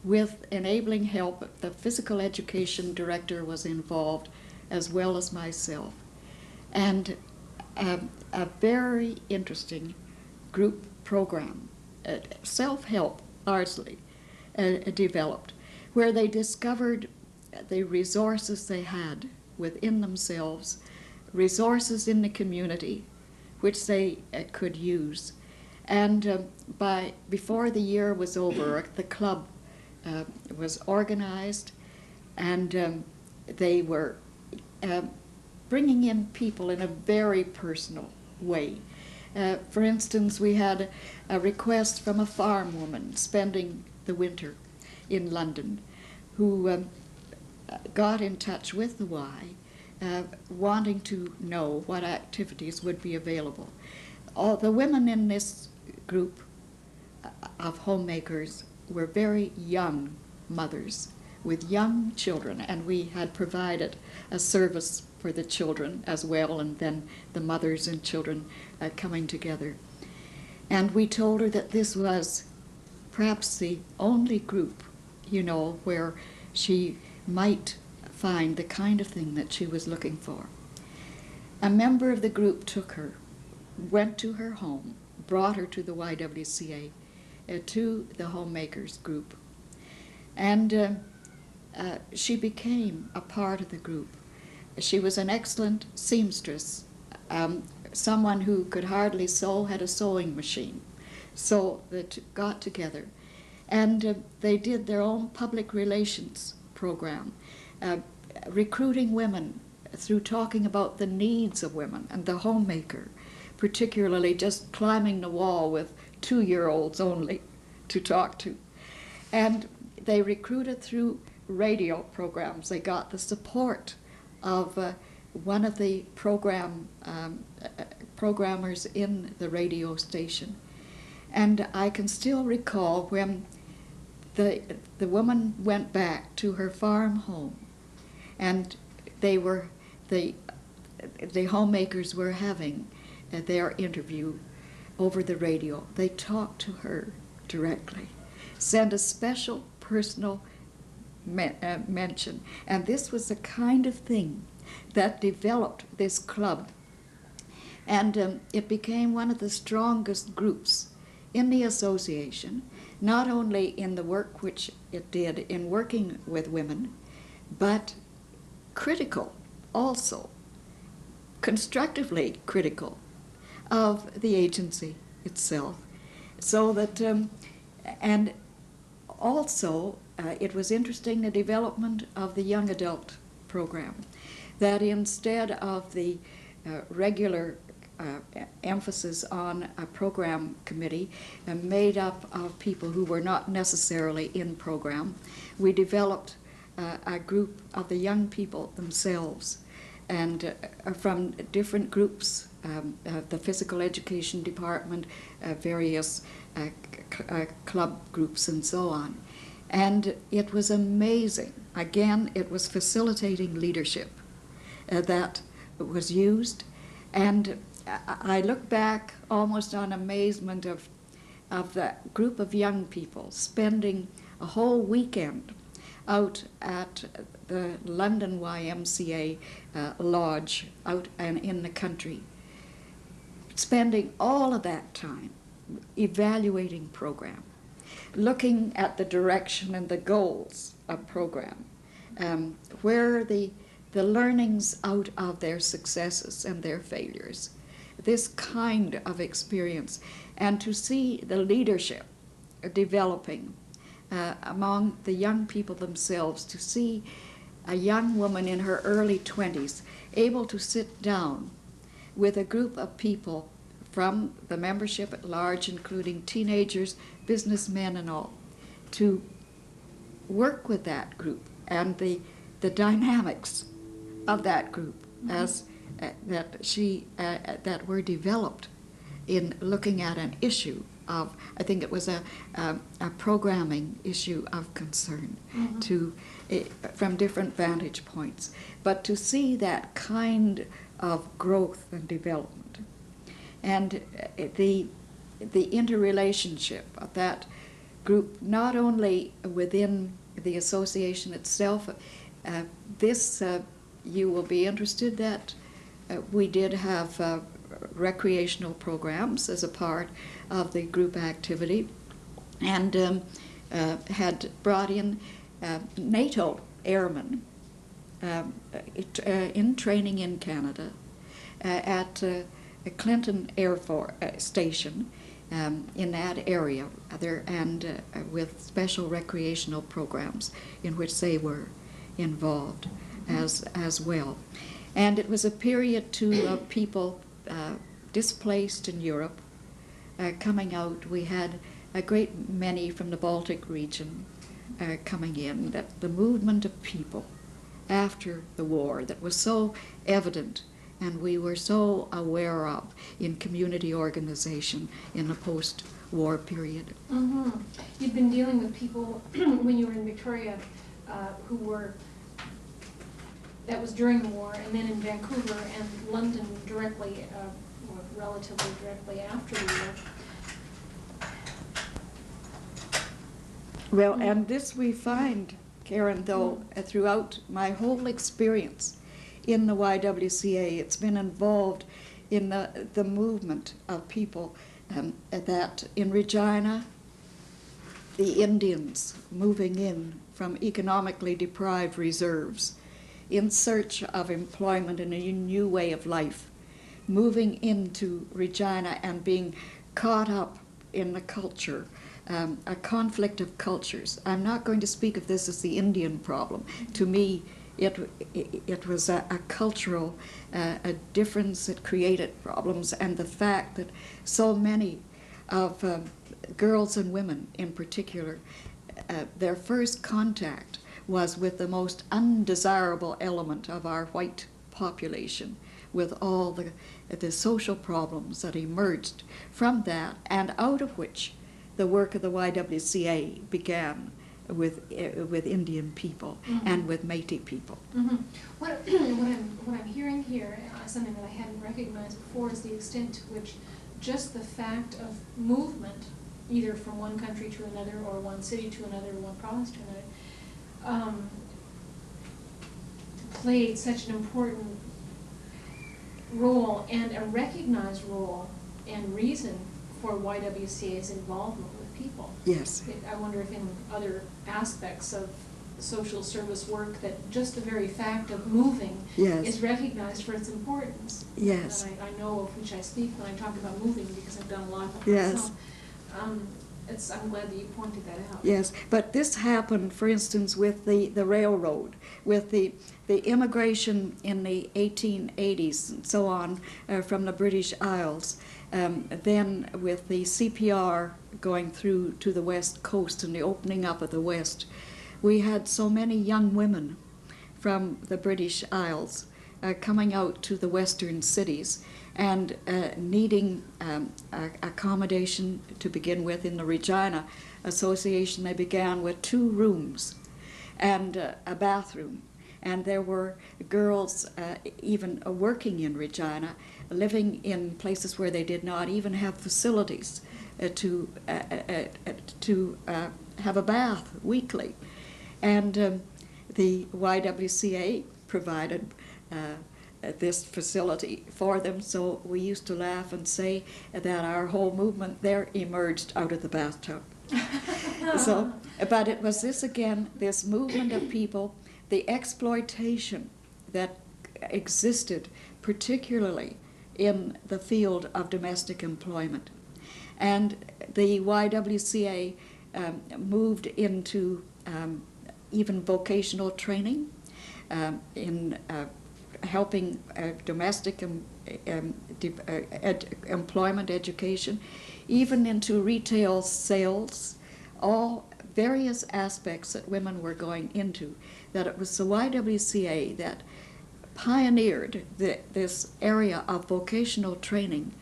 with enabling help, the physical education director was involved, as well as myself. And a very interesting group program, self-help largely, developed, where they discovered the resources they had within themselves, resources in the community which they could use. And before the year was over, the club was organized, and they were bringing in people in a very personal way. For instance, we had a request from a farm woman spending the winter in London who got in touch with the Y, wanting to know what activities would be available. All the women in this group of homemakers were very young mothers with young children, and we had provided a service for the children as well, and then the mothers and children coming together. And we told her that this was perhaps the only group, you know, where she might find the kind of thing that she was looking for. A member of the group took her, went to her home, brought her to the YWCA, to the homemakers group, and she became a part of the group. She was an excellent seamstress, someone who could hardly sew, had a sewing machine. So they got together, and they did their own public relations program, recruiting women through talking about the needs of women and the homemaker, particularly just climbing the wall with 2-year-olds only to talk to. And they recruited through radio programs. They got the support of one of the programmers in the radio station. And I can still recall when the woman went back to her farm home, and the homemakers were having their interview over the radio. They talked to her directly, sent a special personal mention, and this was the kind of thing that developed this club, and it became one of the strongest groups in the association, not only in the work which it did in working with women, but critical also, constructively critical of the agency itself. So that, and also it was interesting, the development of the young adult program, that instead of the regular emphasis on a program committee made up of people who were not necessarily in program, we developed a group of the young people themselves, and from different groups, the physical education department, various club groups and so on. And it was amazing. Again, it was facilitating leadership that was used, and I look back almost on amazement of that group of young people spending a whole weekend out at the London YMCA lodge out and in the country, spending all of that time evaluating program, looking at the direction and the goals of program, where the learnings out of their successes and their failures, this kind of experience, and to see the leadership developing among the young people themselves, to see a young woman in her early 20s able to sit down with a group of people from the membership at large, including teenagers, businessmen and all, to work with that group and the dynamics of that group as that were developed in looking at an issue of, I think it was a programming issue of concern to from different vantage points, but to see that kind of growth and development, and the interrelationship of that group, not only within the association itself. This you will be interested that we did have recreational programs as a part of the group activity, and had brought in NATO airmen in training in Canada at Clinton Air Force Station in that area, and with special recreational programs in which they were involved as well. And it was a period too of people displaced in Europe coming out. We had a great many from the Baltic region coming in. That the movement of people after the war that was so evident and we were so aware of in community organization in the post-war period. Mm-hmm. You'd been dealing with people when you were in Victoria who were, that was during the war, and then in Vancouver and London directly, or relatively directly after the war. Well, and this we find, Karen, though, throughout my whole experience in the YWCA, it's been involved in the movement of people that in Regina, the Indians moving in from economically deprived reserves in search of employment and a new way of life, moving into Regina and being caught up in the culture, a conflict of cultures. I'm not going to speak of this as the Indian problem. To me, it was a cultural a difference that created problems, and the fact that so many of girls and women in particular, their first contact was with the most undesirable element of our white population, with all the social problems that emerged from that, and out of which the work of the YWCA began with Indian people and with Métis people. Mm-hmm. What I'm hearing here, something that I hadn't recognized before, is the extent to which just the fact of movement, either from one country to another, or one city to another, or one province to another, played such an important role, and a recognized role and reason for YWCA's involvement with people. Yes. I wonder if in other aspects of social service work that just the very fact of moving is recognized for its importance. Yes. And I know of which I speak when I talk about moving, because I've done a lot of it myself. I'm glad that you pointed that out. Yes, but this happened, for instance, with the railroad, with the immigration in the 1880s and so on from the British Isles, then with the CPR going through to the West Coast and the opening up of the West. We had so many young women from the British Isles coming out to the western cities and needing accommodation to begin with. In the Regina Association, they began with 2 rooms and a bathroom. And there were girls even working in Regina, living in places where they did not even have facilities to have a bath weekly. And the YWCA provided this facility for them, so we used to laugh and say that our whole movement there emerged out of the bathtub. So, but it was this again, this movement of people, the exploitation that existed particularly in the field of domestic employment. And the YWCA moved into even vocational training in helping domestic employment education, even into retail sales, all various aspects that women were going into, that it was the YWCA that pioneered this area of vocational training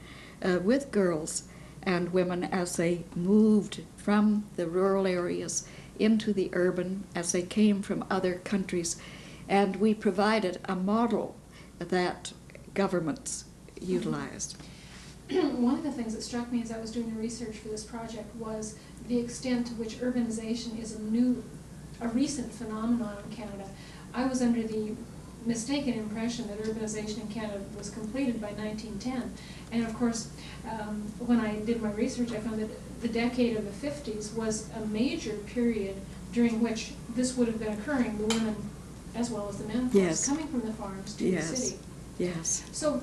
with girls and women as they moved from the rural areas into the urban, as they came from other countries. And we provided a model that governments utilized. One of the things that struck me as I was doing the research for this project was the extent to which urbanization is a recent phenomenon in Canada. I was under the mistaken impression that urbanization in Canada was completed by 1910. And of course, when I did my research, I found that the decade of the 50s was a major period during which this would have been occurring, the women as well as the men, of course, coming from the farms to the city. Yes. So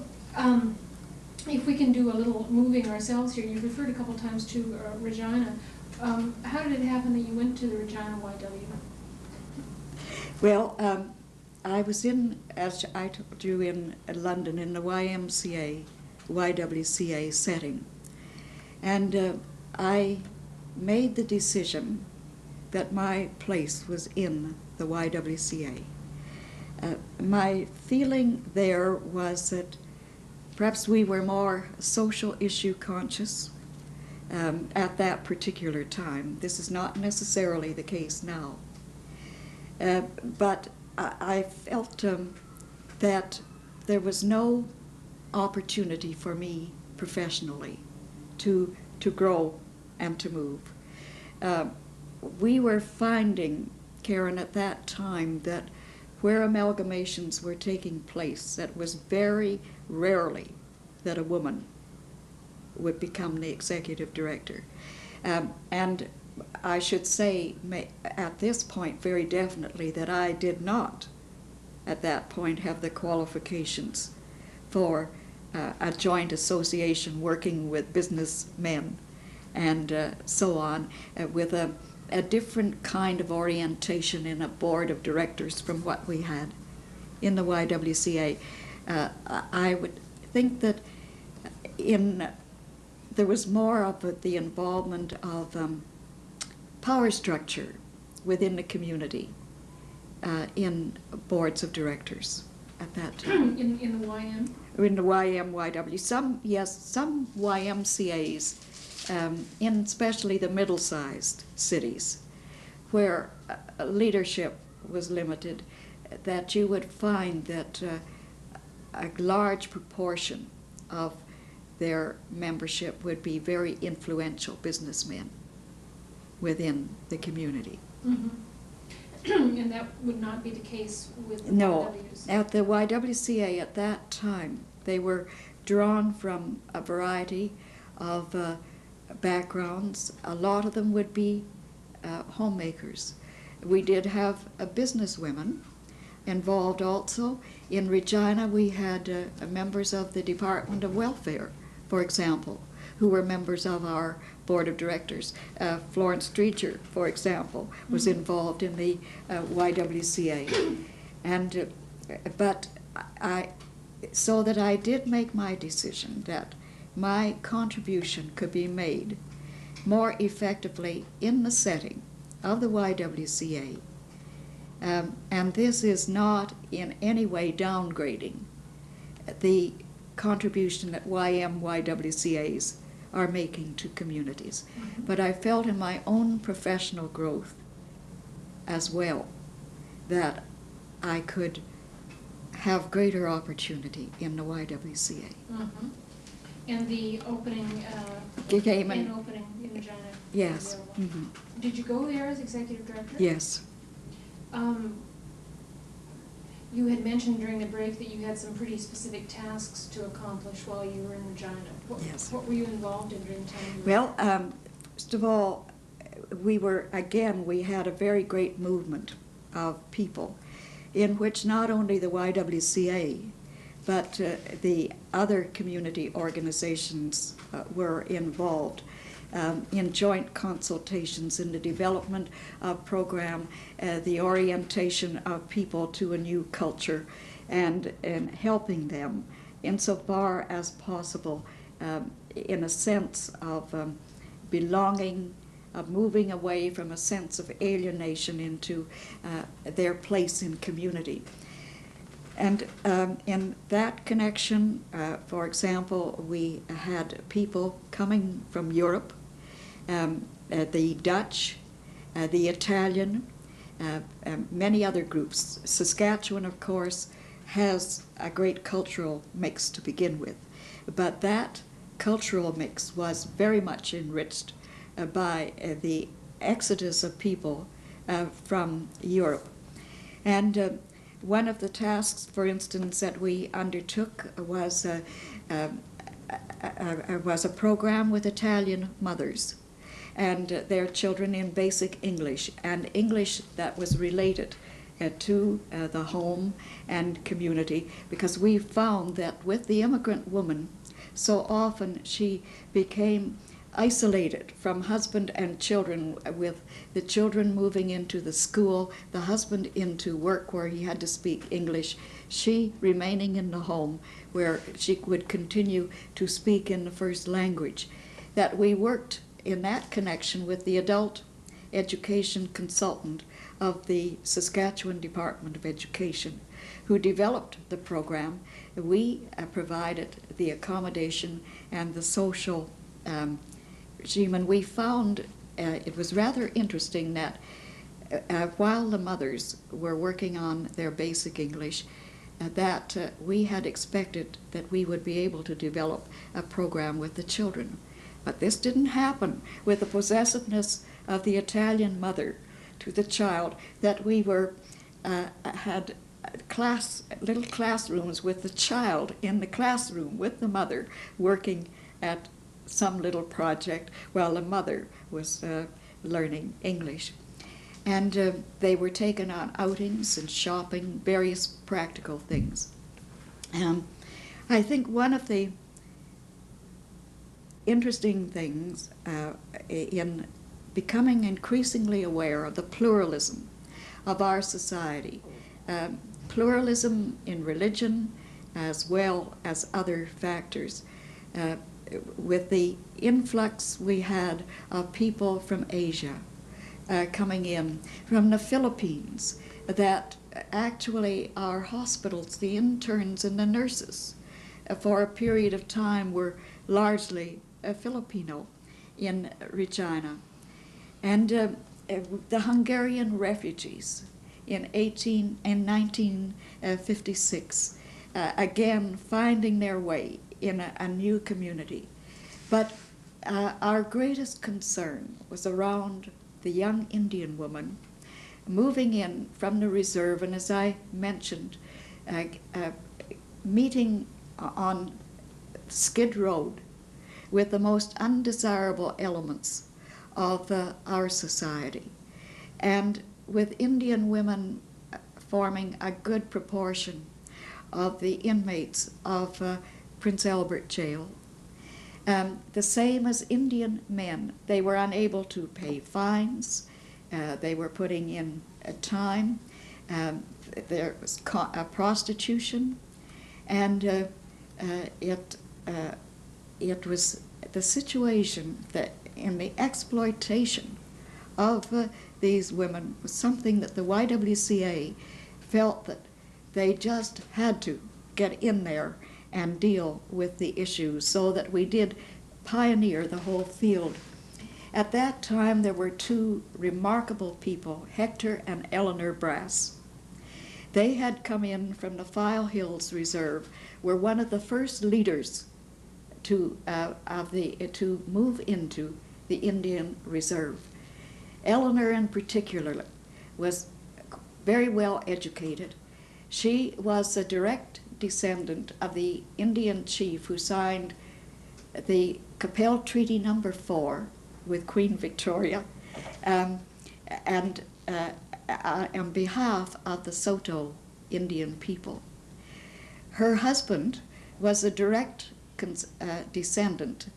if we can do a little moving ourselves here, you've referred a couple times to Regina. How did it happen that you went to the Regina YW? Well, I was in, as I told you, in London in the YWCA setting. And I made the decision that my place was in the YWCA. My feeling there was that perhaps we were more social issue conscious at that particular time. This is not necessarily the case now. But I felt that there was no opportunity for me professionally to grow and to move. We were finding, Karen, at that time that where amalgamations were taking place, that was very rarely that a woman would become the executive director. And I should say at this point very definitely that I did not at that point have the qualifications for a joint association working with businessmen and so on, with a different kind of orientation in a board of directors from what we had in the YWCA. I would think that there was more of the involvement of power structure within the community in boards of directors at that time. In the YM? In the YW. Some YMCAs, in especially the middle-sized cities, where leadership was limited, that you would find that a large proportion of their membership would be very influential businessmen within the community. Mm-hmm. And that would not be the case with the No, YWs? at the YWCA at that time, they were drawn from a variety of backgrounds. A lot of them would be homemakers. We did have businesswomen involved also. In Regina, we had members of the Department of Welfare, for example, who were members of our board of directors. Florence Streeter, for example, was involved in the YWCA. And, so that I did make my decision that my contribution could be made more effectively in the setting of the YWCA. And this is not in any way downgrading the contribution that YWCAs are making to communities. Mm-hmm. But I felt in my own professional growth as well that I could have greater opportunity in the YWCA. Mm-hmm. And the opening, Came in- opening in Regina? Yes. Mm-hmm. Did you go there as executive director? Yes. You had mentioned during the break that you had some pretty specific tasks to accomplish while you were in Regina. Yes. What were you involved in during the time you were Well, first of all, we had a very great movement of people in which not only the YWCA, but the other community organizations were involved in joint consultations in the development of program, the orientation of people to a new culture, and helping them insofar as possible in a sense of belonging, of moving away from a sense of alienation into their place in community. And in that connection, for example, we had people coming from Europe, the Dutch, the Italian, many other groups. Saskatchewan, of course, has a great cultural mix to begin with, but that cultural mix was very much enriched by the exodus of people from Europe. And one of the tasks, for instance, that we undertook was a program with Italian mothers and their children in basic English, and English that was related to the home and community, because we found that with the immigrant woman so often she became isolated from husband and children, with the children moving into the school, the husband into work where he had to speak English, she remaining in the home where she would continue to speak in the first language. That we worked in that connection with the adult education consultant of the Saskatchewan Department of Education, who developed the program. We provided the accommodation and the social regime, and we found it was rather interesting that while the mothers were working on their basic English, that we had expected that we would be able to develop a program with the children. But this didn't happen with the possessiveness of the Italian mother to the child, that we had little classrooms with the child in the classroom with the mother working at some little project while the mother was learning English. And they were taken on outings and shopping, various practical things. I think one of the interesting things in becoming increasingly aware of the pluralism of our society, pluralism in religion as well as other factors, with the influx we had of people from Asia coming in, from the Philippines, that actually our hospitals, the interns and the nurses, for a period of time were largely Filipino in Regina. And the Hungarian refugees in 1956, again finding their way in a new community. But our greatest concern was around the young Indian woman moving in from the reserve, and as I mentioned, meeting on Skid Road with the most undesirable elements of our society, and with Indian women forming a good proportion of the inmates of Prince Albert Jail. The same as Indian men, they were unable to pay fines, they were putting in time, there was prostitution, and it was the situation that in the exploitation of these women was something that the YWCA felt that they just had to get in there and deal with the issues, so that we did pioneer the whole field. At that time, there were two remarkable people, Hector and Eleanor Brass. They had come in from the File Hills Reserve, were one of the first leaders to move into the Indian Reserve. Eleanor in particular was very well educated. She was a direct descendant of the Indian chief who signed the Capel Treaty No. 4 with Queen Victoria, and on behalf of the Saulteaux Indian people. Her husband was a direct descendant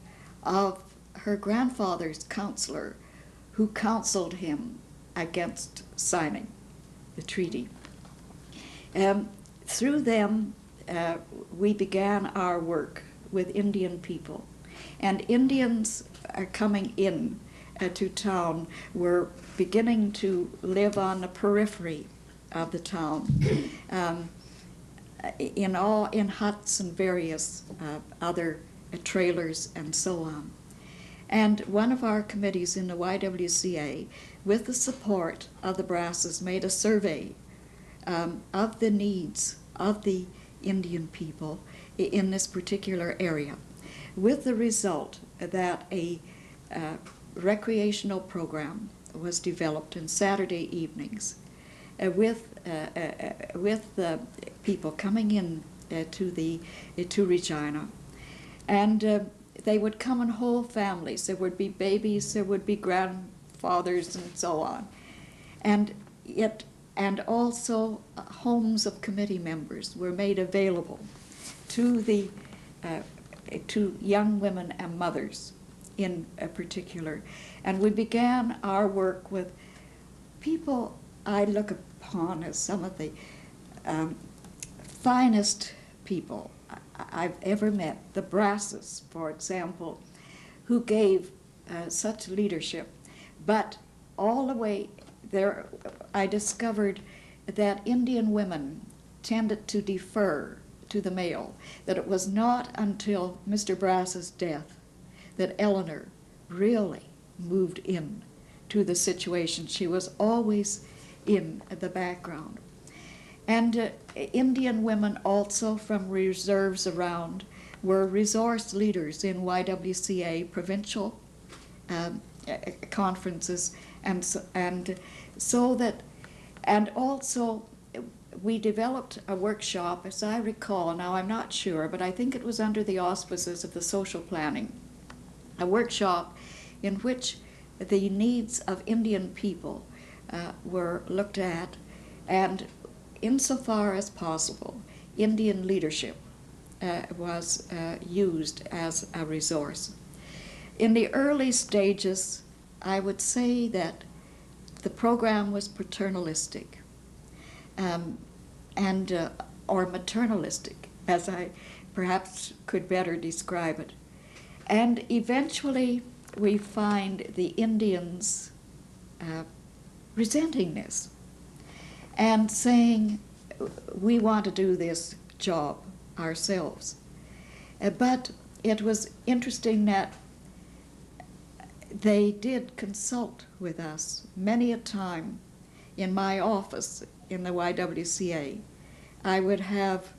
of her grandfather's counselor, who counseled him against signing the treaty. Through them, we began our work with Indian people, and Indians coming in to town were beginning to live on the periphery of the town, in huts and various other trailers and so on. And one of our committees in the YWCA, with the support of the Brasses, made a survey of the needs of the Indian people in this particular area, with the result that a recreational program was developed on Saturday evenings with the people coming in to Regina, and they would come in whole families. There would be babies, there would be grandfathers, and so on, and also homes of committee members were made available to the to young women and mothers in particular. And we began our work with people I look upon as some of the finest people I've ever met. The Brasses, for example, who gave such leadership. But all the way there, I discovered that Indian women tended to defer to the male, that it was not until Mr. Brass's death that Eleanor really moved in to the situation. She was always in the background. And Indian women also from reserves around were resource leaders in YWCA provincial conferences, and also we developed a workshop, as I recall, now I'm not sure, but I think it was under the auspices of the social planning, a workshop in which the needs of Indian people were looked at, and insofar as possible, Indian leadership was used as a resource. In the early stages, I would say that the program was paternalistic, or maternalistic, as I perhaps could better describe it. And eventually we find the Indians resenting this and saying, we want to do this job ourselves. But it was interesting that they did consult with us many a time. In my office in the YWCA, I would have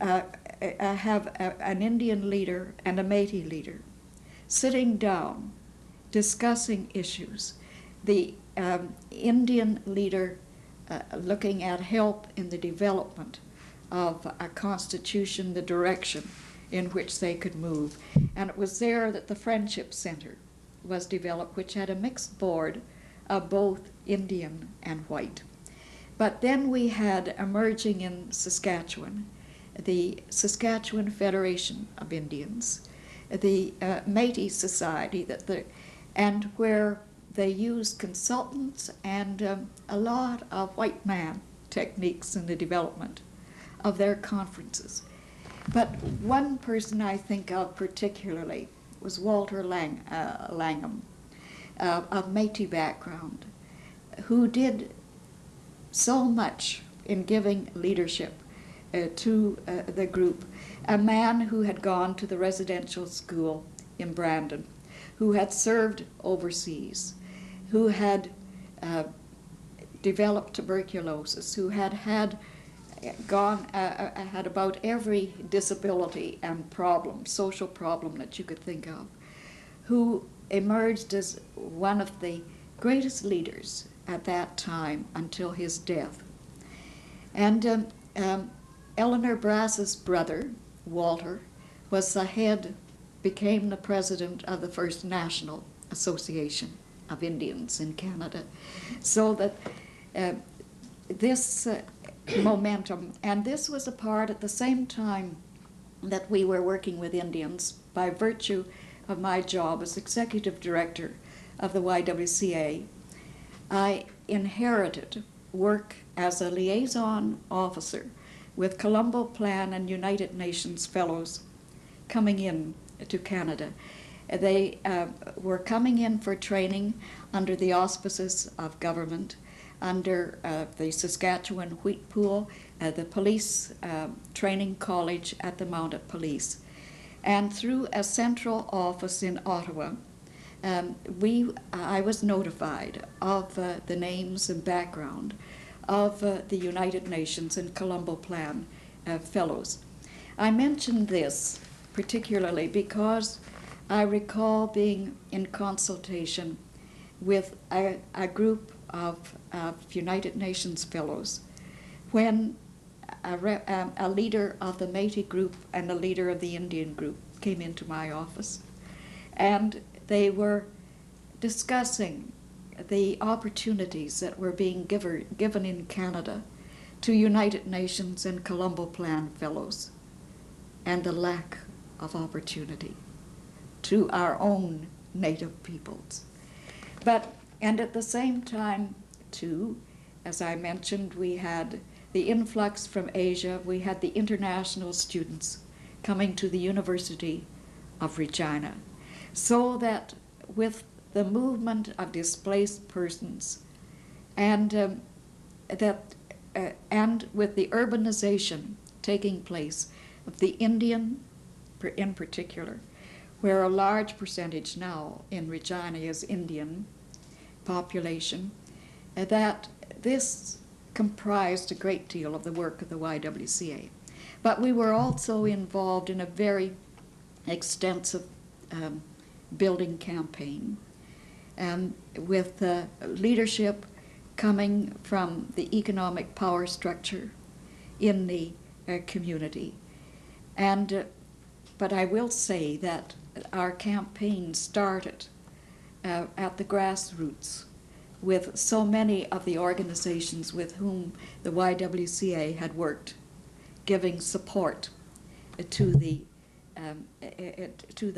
an Indian leader and a Métis leader sitting down discussing issues. The Indian leader looking at help in the development of a constitution, the direction in which they could move. And it was there that the Friendship Center was developed, which had a mixed board of both Indian and white. But then we had, emerging in Saskatchewan, the Saskatchewan Federation of Indians, the Métis Society, and where they used consultants and a lot of white man techniques in the development of their conferences. But one person I think of particularly was Walter Langham, of Métis background, who did so much in giving leadership to the group. A man who had gone to the residential school in Brandon, who had served overseas, who had developed tuberculosis, who had about every disability and problem, social problem that you could think of, who emerged as one of the greatest leaders at that time until his death. And Eleanor Brass's brother, Walter, became the president of the First National Association of Indians in Canada. So that this momentum, and this was a part at the same time that we were working with Indians by virtue of my job as executive director of the YWCA. I inherited work as a liaison officer with Colombo Plan and United Nations fellows coming in to Canada. They were coming in for training under the auspices of government, under the Saskatchewan Wheat Pool, the police training college at the Mounted Police. And through a central office in Ottawa, I was notified of the names and background of the United Nations and Colombo Plan fellows. I mention this particularly because I recall being in consultation with a group of United Nations fellows when a leader of the Métis group and a leader of the Indian group came into my office. And they were discussing the opportunities that were being given in Canada to United Nations and Colombo Plan fellows. and the lack of opportunity to our own native peoples. And at the same time, too, as I mentioned, we had the influx from Asia, we had the international students coming to the University of Regina, so that with the movement of displaced persons and with the urbanization taking place of the Indian in particular, where a large percentage now in Regina is Indian population, that this comprised a great deal of the work of the YWCA. But we were also involved in a very extensive building campaign, and with leadership coming from the economic power structure in the community. But I will say that our campaign started at the grassroots with so many of the organizations with whom the YWCA had worked, giving support to the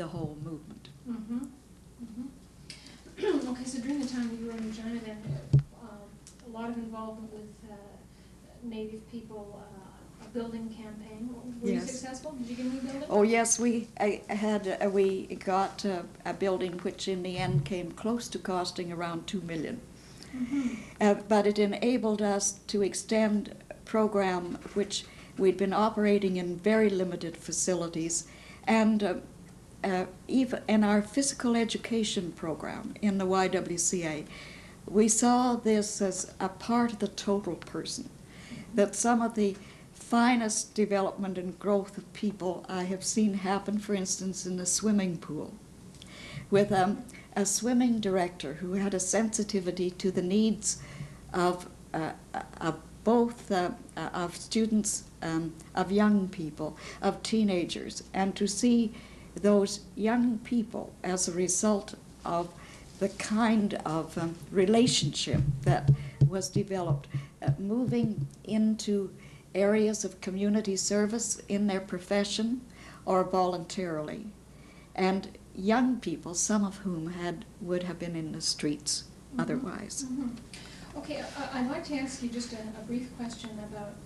whole movement. Mm-hmm. Mm-hmm. Okay, so during the time that you were in Regina, then a lot of involvement with Native people, a building campaign. Were you successful? Did you get any building? Oh yes, we got a building which in the end came close to costing around $2 million. Mm-hmm. But it enabled us to extend a program which we'd been operating in very limited facilities, and even in our physical education program in the YWCA, we saw this as a part of the total person, that some of the finest development and growth of people I have seen happen, for instance, in the swimming pool, with a swimming director who had a sensitivity to the needs of both of students, of young people, of teenagers, and to see those young people as a result of the kind of relationship that was developed, moving into areas of community service in their profession or voluntarily. And young people, some of whom would have been in the streets otherwise. Mm-hmm. Okay, I'd like to ask you just a brief question about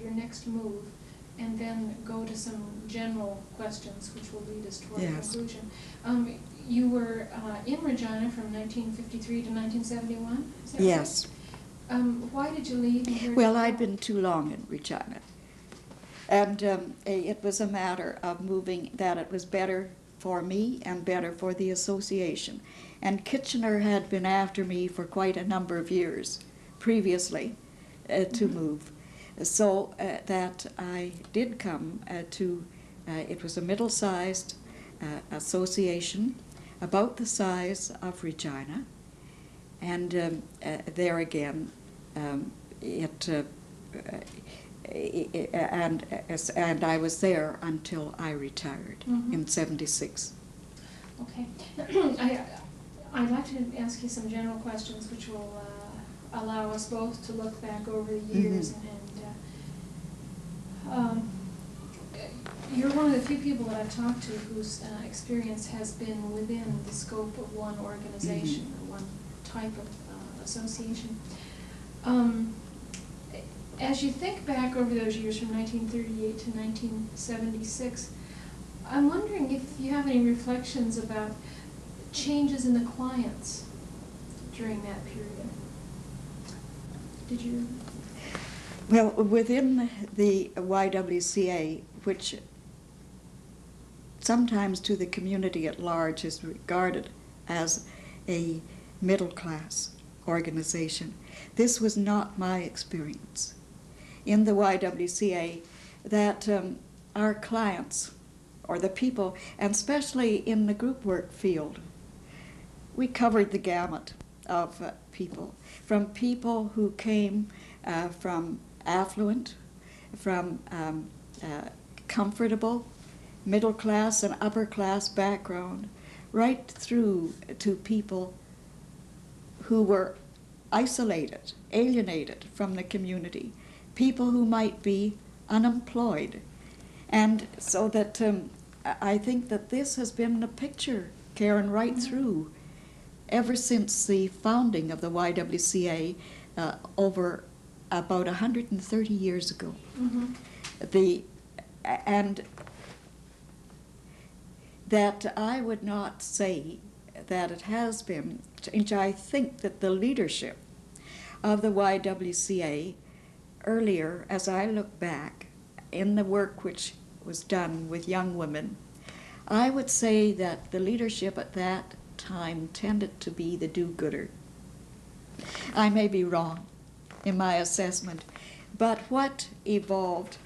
your next move, and then go to some general questions which will lead us to our conclusion. You were in Regina from 1953 to 1971, is that yes. right? Why did you leave? And well, I'd been too long in Regina. And it was a matter of moving, that it was better for me and better for the association. And Kitchener had been after me for quite a number of years previously to move. So that I did come to, it was a middle-sized association, about the size of Regina. And there again, and I was there until I retired in '76. Okay. I'd like to ask you some general questions which will allow us both to look back over the years. And you're one of the few people that I've talked to whose experience has been within the scope of one organization or one type of association. As you think back over those years from 1938 to 1976, I'm wondering if you have any reflections about changes in the clients during that period. Did you? Well, within the YWCA, which sometimes to the community at large is regarded as a middle-class organization, this was not my experience. In the YWCA, that our clients, or the people, and especially in the group work field, we covered the gamut of people, from people who came from affluent, from comfortable, middle class and upper class background, right through to people who were isolated, alienated from the community, people who might be unemployed. And so that I think that this has been a picture, Karen, right through, ever since the founding of the YWCA over about 130 years ago. And that I would not say that it has been changed. I think that the leadership of the YWCA earlier, as I look back in the work which was done with young women, I would say that the leadership at that time tended to be the do-gooder. I may be wrong in my assessment, but what evolved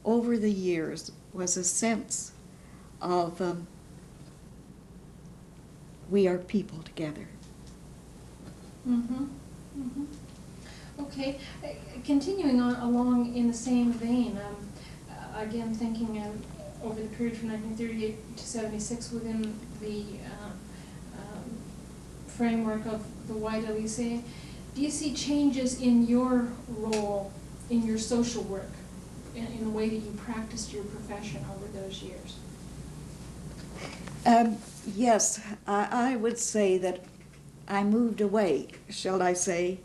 over the years was a sense of we are people together. Okay, continuing on along in the same vein, again thinking over the period from 1938 to 76 within the framework of the YWCA, do you see changes in your role in your social work, in the way that you practiced your profession over those years? Yes, I would say that I moved away, shall I say,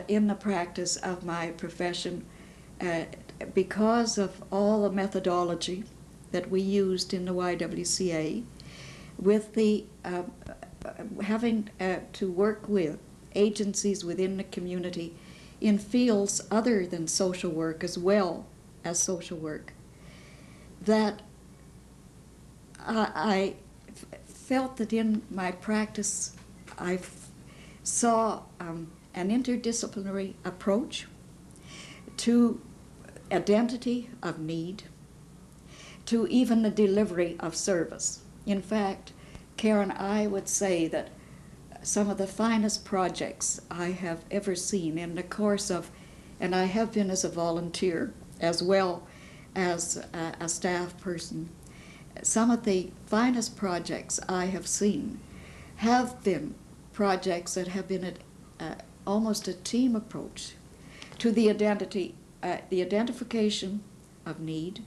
in the practice of my profession because of all the methodology that we used in the YWCA, with the having to work with agencies within the community in fields other than social work as well as social work, that I felt that in my practice I saw an interdisciplinary approach to identity of need, to even the delivery of service. In fact, Karen, I would say that some of the finest projects I have ever seen in the course of, and I have been as a volunteer as well as a staff person, some of the finest projects I have seen have been projects that have been almost a team approach to the identification of need,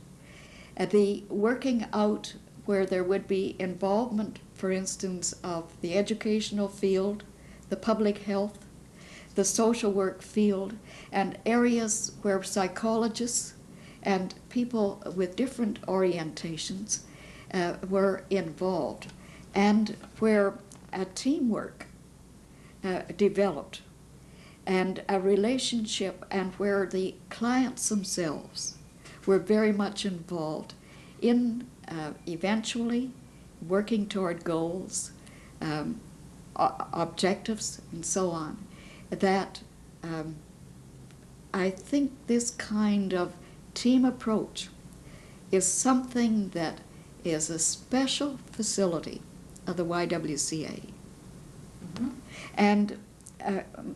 the working out where there would be involvement, for instance, of the educational field, the public health, the social work field, and areas where psychologists and people with different orientations were involved, and where a teamwork developed, and a relationship, and where the clients themselves were very much involved in eventually working toward goals, objectives, and so on, that I think this kind of team approach is something that is a special facility of the YWCA. And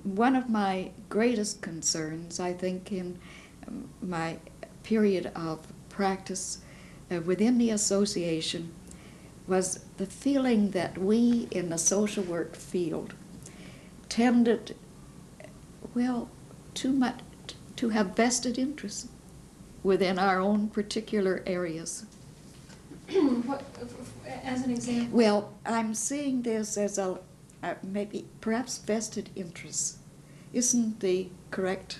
one of my greatest concerns, I think, in my period of practice within the association was the feeling that we in the social work field tended, well, too much to have vested interests within our own particular areas. What, as an example? Well, I'm seeing this as a maybe perhaps vested interests isn't the correct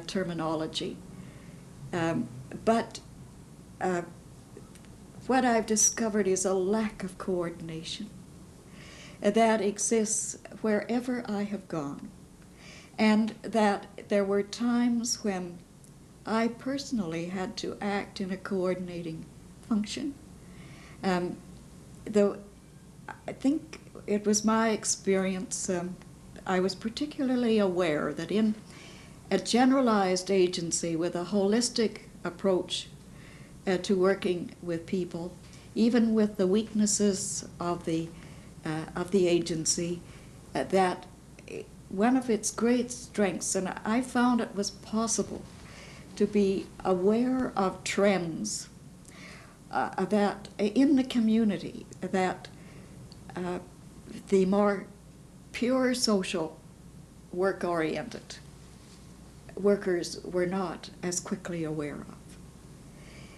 terminology, but what I've discovered is a lack of coordination that exists wherever I have gone, and that there were times when I personally had to act in a coordinating function. Though I think it was my experience, I was particularly aware that in a generalized agency with a holistic approach to working with people, even with the weaknesses of the agency, that one of its great strengths, and I found it was possible to be aware of trends that in the community, that the more pure social work-oriented workers were not as quickly aware of.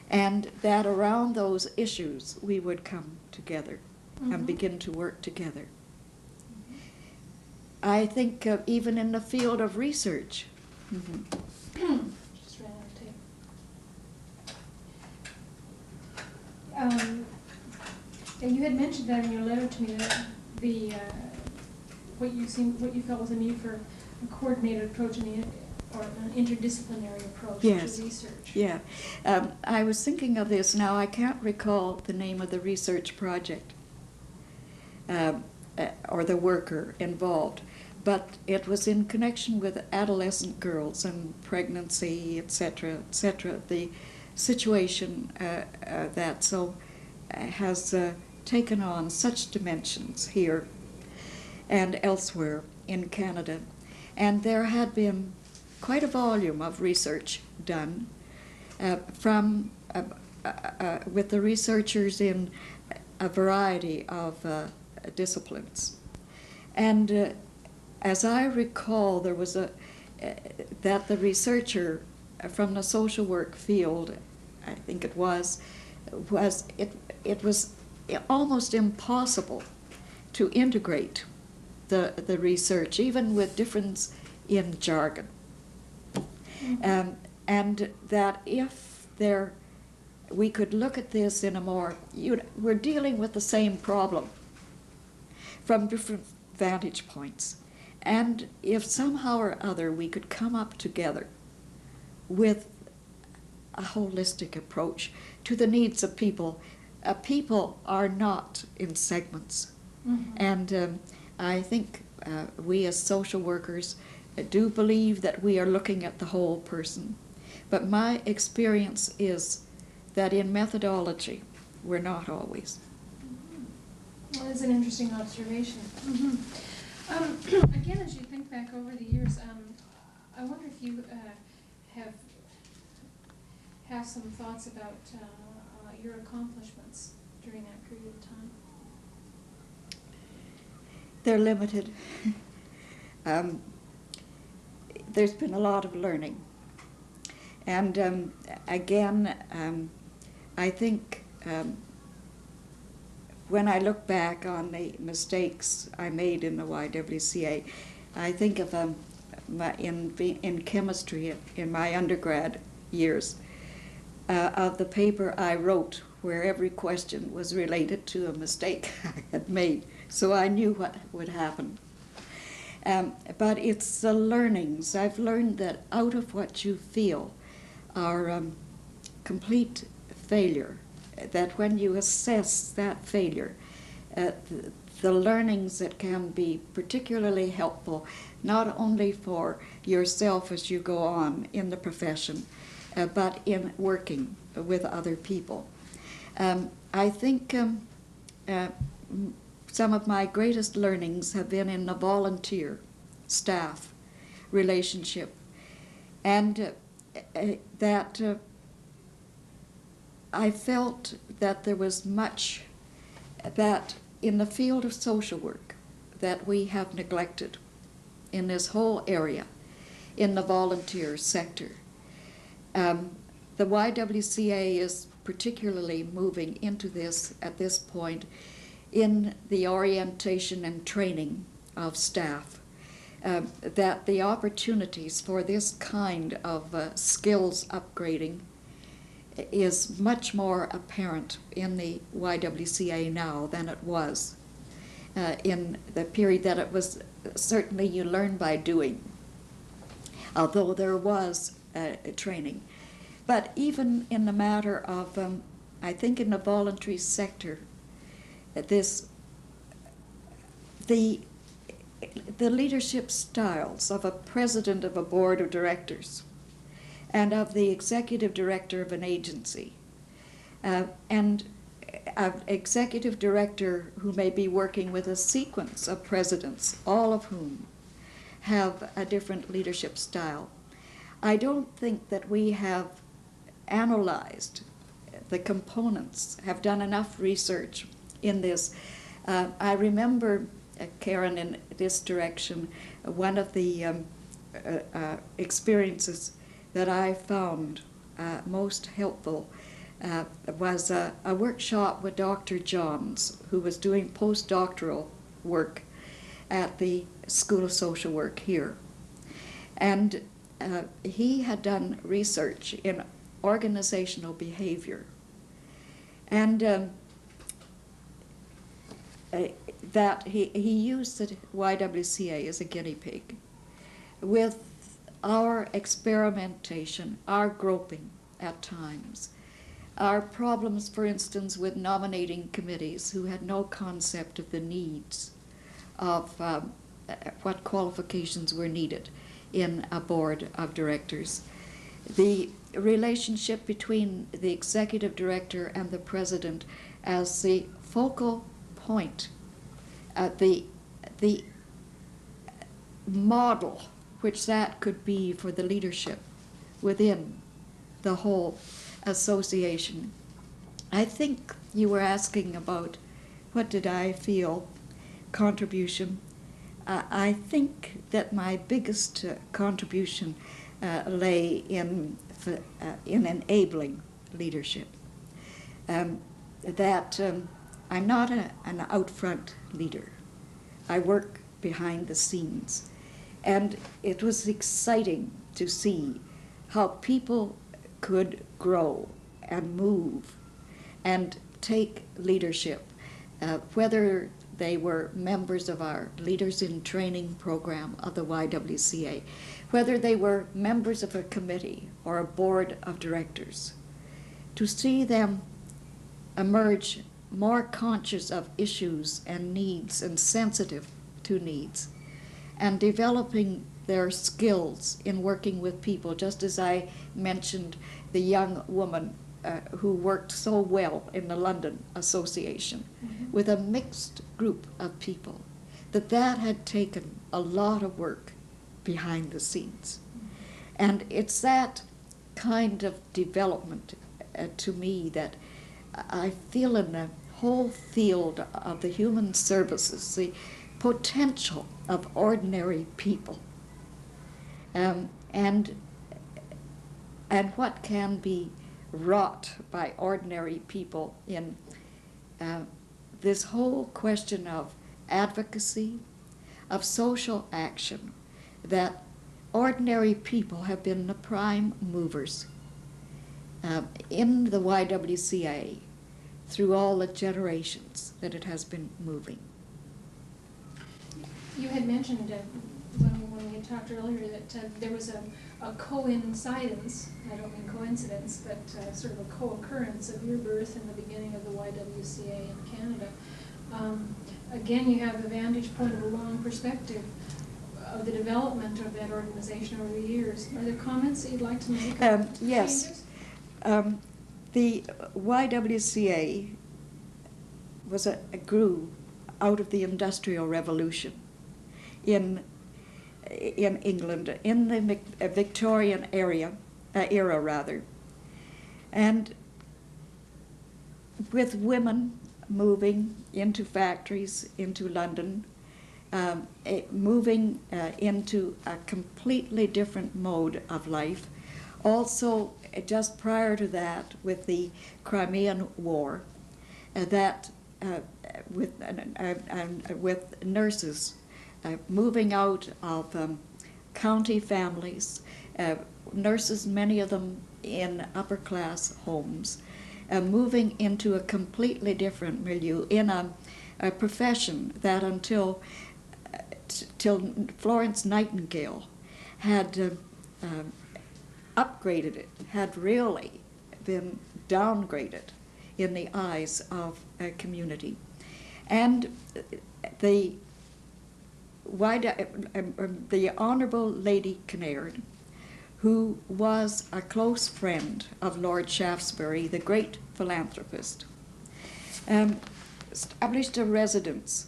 and that around those issues we would come together Mhm. and begin to work together. I think even in the field of research, mhm, Just ran out of tape. And you had mentioned that in your letter to me, that the what you felt was a need for a coordinated approach or an interdisciplinary approach Yes. to research. yeah. I was thinking of this now. I can't recall the name of the research project or the worker involved, but it was in connection with adolescent girls and pregnancy, etc., etc. The situation that has taken on such dimensions here and elsewhere in Canada. And there had been quite a volume of research done with the researchers in a variety of disciplines. And as I recall, there was that the researcher from the social work field, I think it was almost impossible to integrate the research, even with difference in jargon. Mhm. And that if we could look at this in a more, we're dealing with the same problem from different vantage points. And if somehow or other we could come up together with a holistic approach to the needs of people, people are not in segments. Mhm. And I think we as social workers do believe that we are looking at the whole person. But my experience is that in methodology, we're not always. Well, that's an interesting observation. Again, as you think back over the years, I wonder if you have some thoughts about your accomplishments during that period of time. They're limited. There's been a lot of learning. And again, I think when I look back on the mistakes I made in the YWCA, I think of in chemistry in my undergrad years, of the paper I wrote where every question was related to a mistake I had made, so I knew what would happen. But it's the learnings. I've learned that out of what you feel are complete failure, that when you assess that failure, the learnings that can be particularly helpful, not only for yourself as you go on in the profession, but in working with other people. I think some of my greatest learnings have been in the volunteer staff relationship, and that I felt that there was much that in the field of social work that we have neglected in this whole area, in the volunteer sector. The YWCA is particularly moving into this at this point in the orientation and training of staff, that the opportunities for this kind of skills upgrading is much more apparent in the YWCA now than it was in the period that it was. Certainly you learn by doing, although there was training. But even in the matter of, I think in the voluntary sector, the leadership styles of a president of a board of directors and of the executive director of an agency, and an executive director who may be working with a sequence of presidents, all of whom have a different leadership style. I don't think that we have analyzed the components, have done enough research in this. I remember, Karen, in this direction, one of the experiences that I found most helpful was a workshop with Dr. Johns, who was doing postdoctoral work at the School of Social Work here. And he had done research in organizational behavior. And that he used the YWCA as a guinea pig with our experimentation, our groping at times, our problems, for instance, with nominating committees who had no concept of the needs of what qualifications were needed in a board of directors. The relationship between the executive director and the president as the focal point, the model which that could be for the leadership within the whole association. I think you were asking about what did I feel contribution. I think that my biggest contribution lay in enabling leadership. That I'm not an out front leader. I work behind the scenes. And it was exciting to see how people could grow and move and take leadership, whether they were members of our Leaders in Training program of the YWCA, whether they were members of a committee or a board of directors, to see them emerge more conscious of issues and needs and sensitive to needs, and developing their skills in working with people, just as I mentioned the young woman who worked so well in the London Association with a mixed group of people, that had taken a lot of work behind the scenes. And it's that kind of development to me that I feel in the whole field of the human services, the potential of ordinary people, and what can be wrought by ordinary people in this whole question of advocacy, of social action, that ordinary people have been the prime movers in the YWCA through all the generations that it has been moving. You had mentioned when we talked earlier that there was a coincidence, I don't mean coincidence, but sort of a co-occurrence of your birth and the beginning of the YWCA in Canada. Again, you have the vantage point of a long perspective of the development of that organization over the years. Are there comments that you'd like to make? Yes. The YWCA was grew out of the Industrial Revolution in England, in the Victorian era, and with women moving into factories, into London, moving into a completely different mode of life. Also, just prior to that, with the Crimean War, with nurses moving out of county families, nurses, many of them in upper class homes, moving into a completely different milieu in a profession that until Florence Nightingale had upgraded it, had really been downgraded in the eyes of a community. And the Honourable Lady Kinnaird, who was a close friend of Lord Shaftesbury, the great philanthropist, established a residence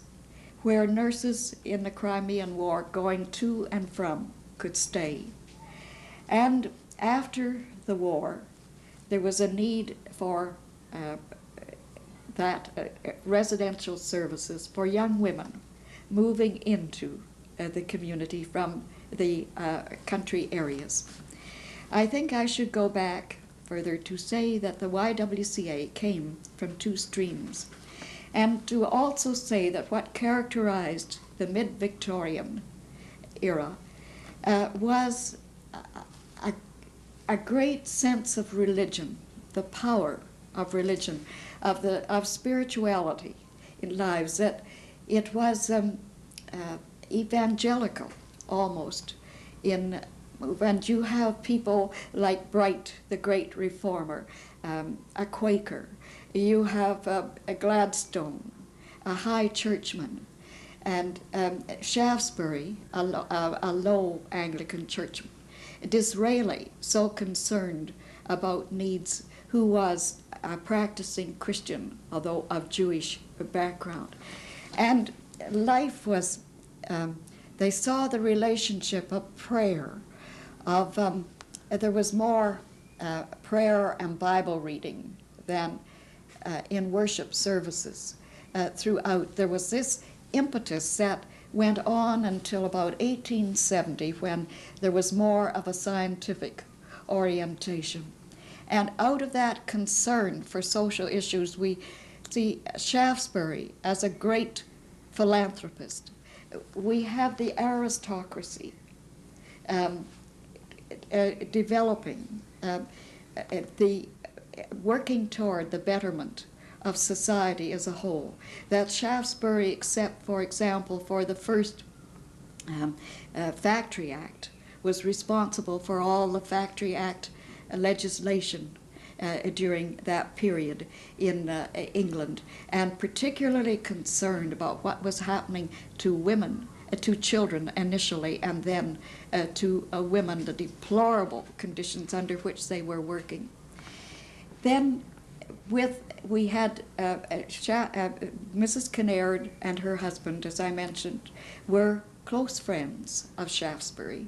where nurses in the Crimean War going to and from could stay. And after the war, there was a need for residential services for young women moving into the community from the country areas. I think I should go back further to say that the YWCA came from two streams, and to also say that what characterized the mid-Victorian era was a great sense of religion, the power of religion, of spirituality in lives, that it was evangelical almost. And you have people like Bright, the great reformer, a Quaker. You have a Gladstone, a High Churchman, and Shaftesbury, a low Anglican churchman. Disraeli, so concerned about needs, who was a practicing Christian, although of Jewish background. And life was, they saw the relationship of prayer, there was more prayer and Bible reading than in worship services throughout. There was this impetus that went on until about 1870, when there was more of a scientific orientation. And out of that concern for social issues, we see Shaftesbury as a great philanthropist. We have the aristocracy developing, the working toward the betterment of society as a whole. That Shaftesbury, except, for example, for the first Factory Act, was responsible for all the Factory Act legislation during that period in England, and particularly concerned about what was happening to women, to children initially, and then to women, the deplorable conditions under which they were working. Then we had Mrs. Kinnaird and her husband, as I mentioned, were close friends of Shaftesbury.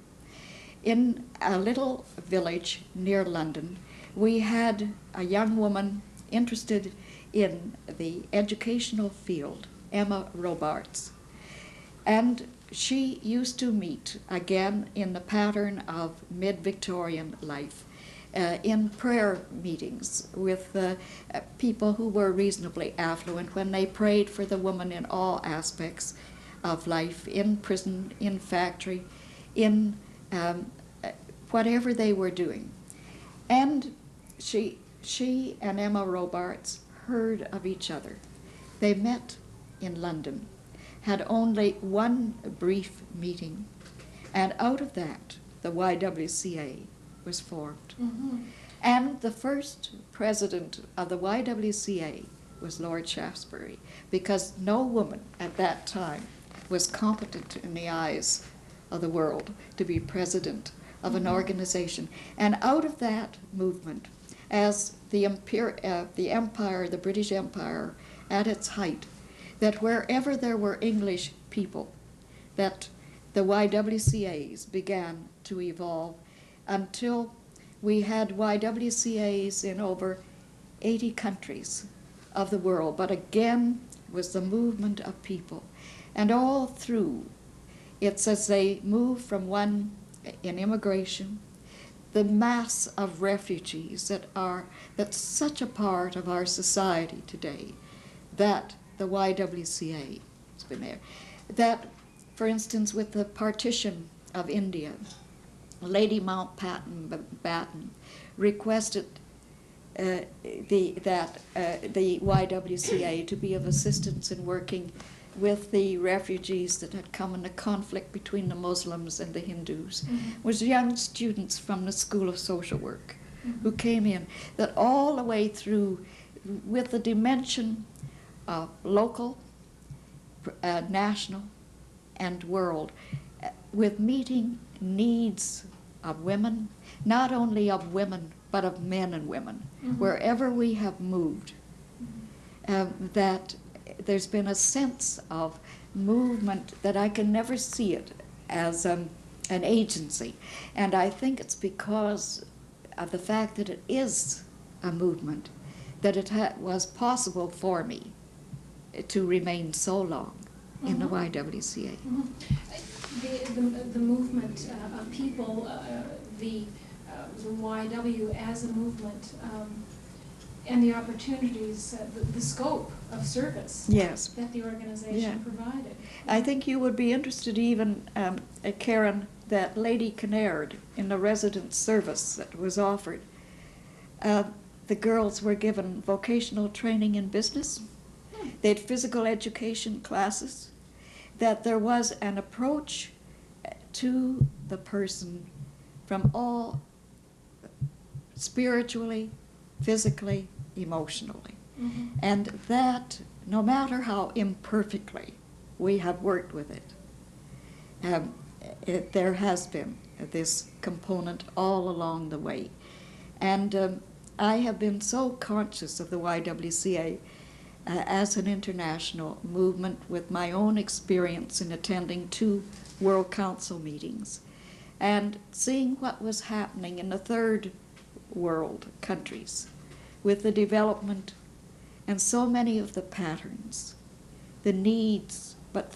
In a little village near London, we had a young woman interested in the educational field, Emma Robarts. And she used to meet, again in the pattern of mid-Victorian life, in prayer meetings with people who were reasonably affluent, when they prayed for the woman in all aspects of life, in prison, in factory, in whatever they were doing. And she and Emma Robarts heard of each other. They met in London, had only one brief meeting, and out of that, the YWCA was formed. Mm-hmm. And the first president of the YWCA was Lord Shaftesbury, because no woman at that time was competent in the eyes of the world to be president of an organization. And out of that movement, as the empire, the British Empire, at its height, that wherever there were English people, that the YWCAs began to evolve, until we had YWCAs in over 80 countries of the world. But again was the movement of people. And all through, it's as they move from one in immigration, the mass of refugees that's such a part of our society today, that the YWCA has been there. That, for instance, with the partition of India, Lady Mountbatten requested the YWCA to be of assistance in working with the refugees that had come in a conflict between the Muslims and the Hindus. Mm-hmm. It was young students from the School of Social Work who came in, that all the way through with the dimension of local, national, and world, with meeting needs of women, not only of women, but of men and women, wherever we have moved, that there's been a sense of movement that I can never see it as an agency. And I think it's because of the fact that it is a movement that it was possible for me to remain so long in the YWCA. The movement of people, the the YW as a movement, and the opportunities, the scope of service Yes. that the organization Yeah. provided. I think you would be interested even, Karen, that Lady Kinnaird in the residence service that was offered, the girls were given vocational training in business. They had physical education classes, that there was an approach to the person from all spiritually, physically, emotionally. Mhm. And that, no matter how imperfectly we have worked with it, there has been this component all along the way. And I have been so conscious of the YWCA as an international movement with my own experience in attending 2 World Council meetings and seeing what was happening in the third world countries with the development and so many of the patterns, the needs, but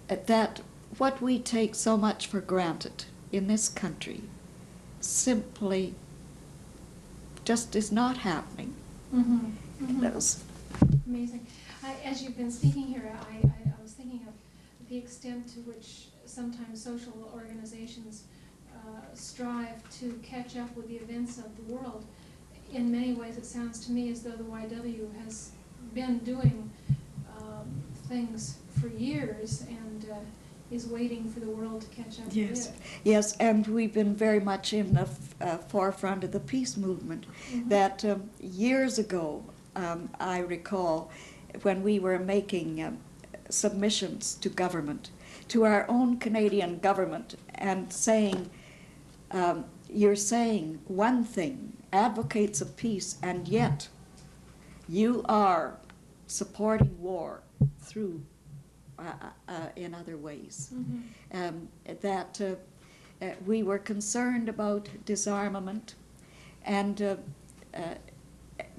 that what we take so much for granted in this country simply just is not happening. Mhm. Mhm. Those Amazing. As you've been speaking here, I was thinking of the extent to which sometimes social organizations strive to catch up with the events of the world. In many ways, it sounds to me as though the YW has been doing things for years and is waiting for the world to catch up with it. Yes, and we've been very much in the forefront of the peace movement. Mhm. That years ago, I recall when we were making submissions to government, to our own Canadian government, and saying, you're saying one thing, advocates of peace, and yet you are supporting war through in other ways. Mhm. That we were concerned about disarmament and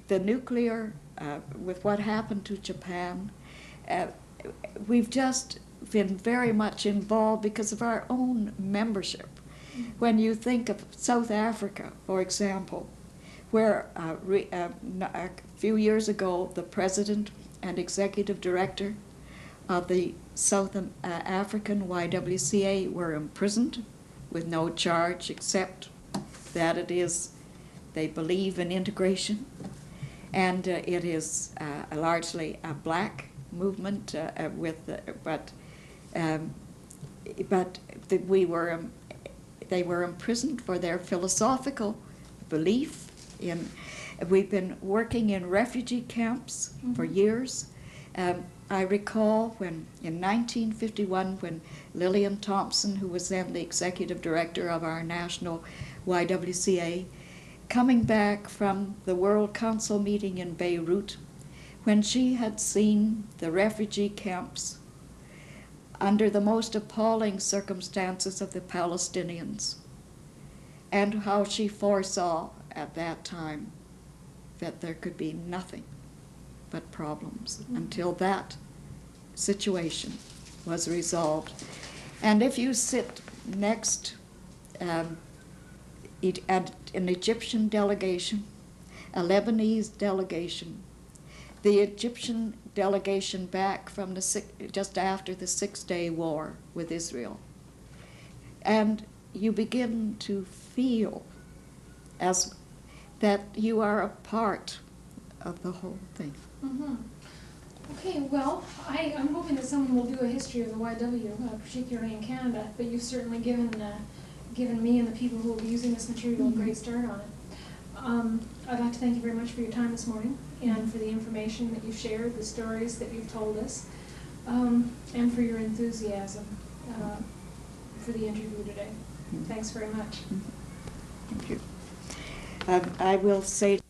the nuclear, with what happened to Japan. We've just been very much involved because of our own membership. When you think of South Africa, for example, where a few years ago the president and executive director of the South African YWCA were imprisoned with no charge except that they believe in integration, and it is largely a black movement they were imprisoned for their philosophical belief in. We've been working in refugee camps for years. I recall when in 1951, when Lillian Thompson, who was then the executive director of our national YWCA, coming back from the World Council meeting in Beirut, when she had seen the refugee camps under the most appalling circumstances of the Palestinians, and how she foresaw at that time that there could be nothing but problems until that situation was resolved. And if you sit next at an Egyptian delegation, a Lebanese delegation, the Egyptian delegation back from just after the 6-day war with Israel, and you begin to feel as that you are a part of the whole thing. Mm-hmm. Okay, well, I'm hoping that someone will do a history of the YW, particularly in Canada, but you've certainly given me and the people who will be using this material a great start on it. I'd like to thank you very much for your time this morning and for the information that you've shared, the stories that you've told us, and for your enthusiasm for the interview today. Thanks very much. Thank you. I will say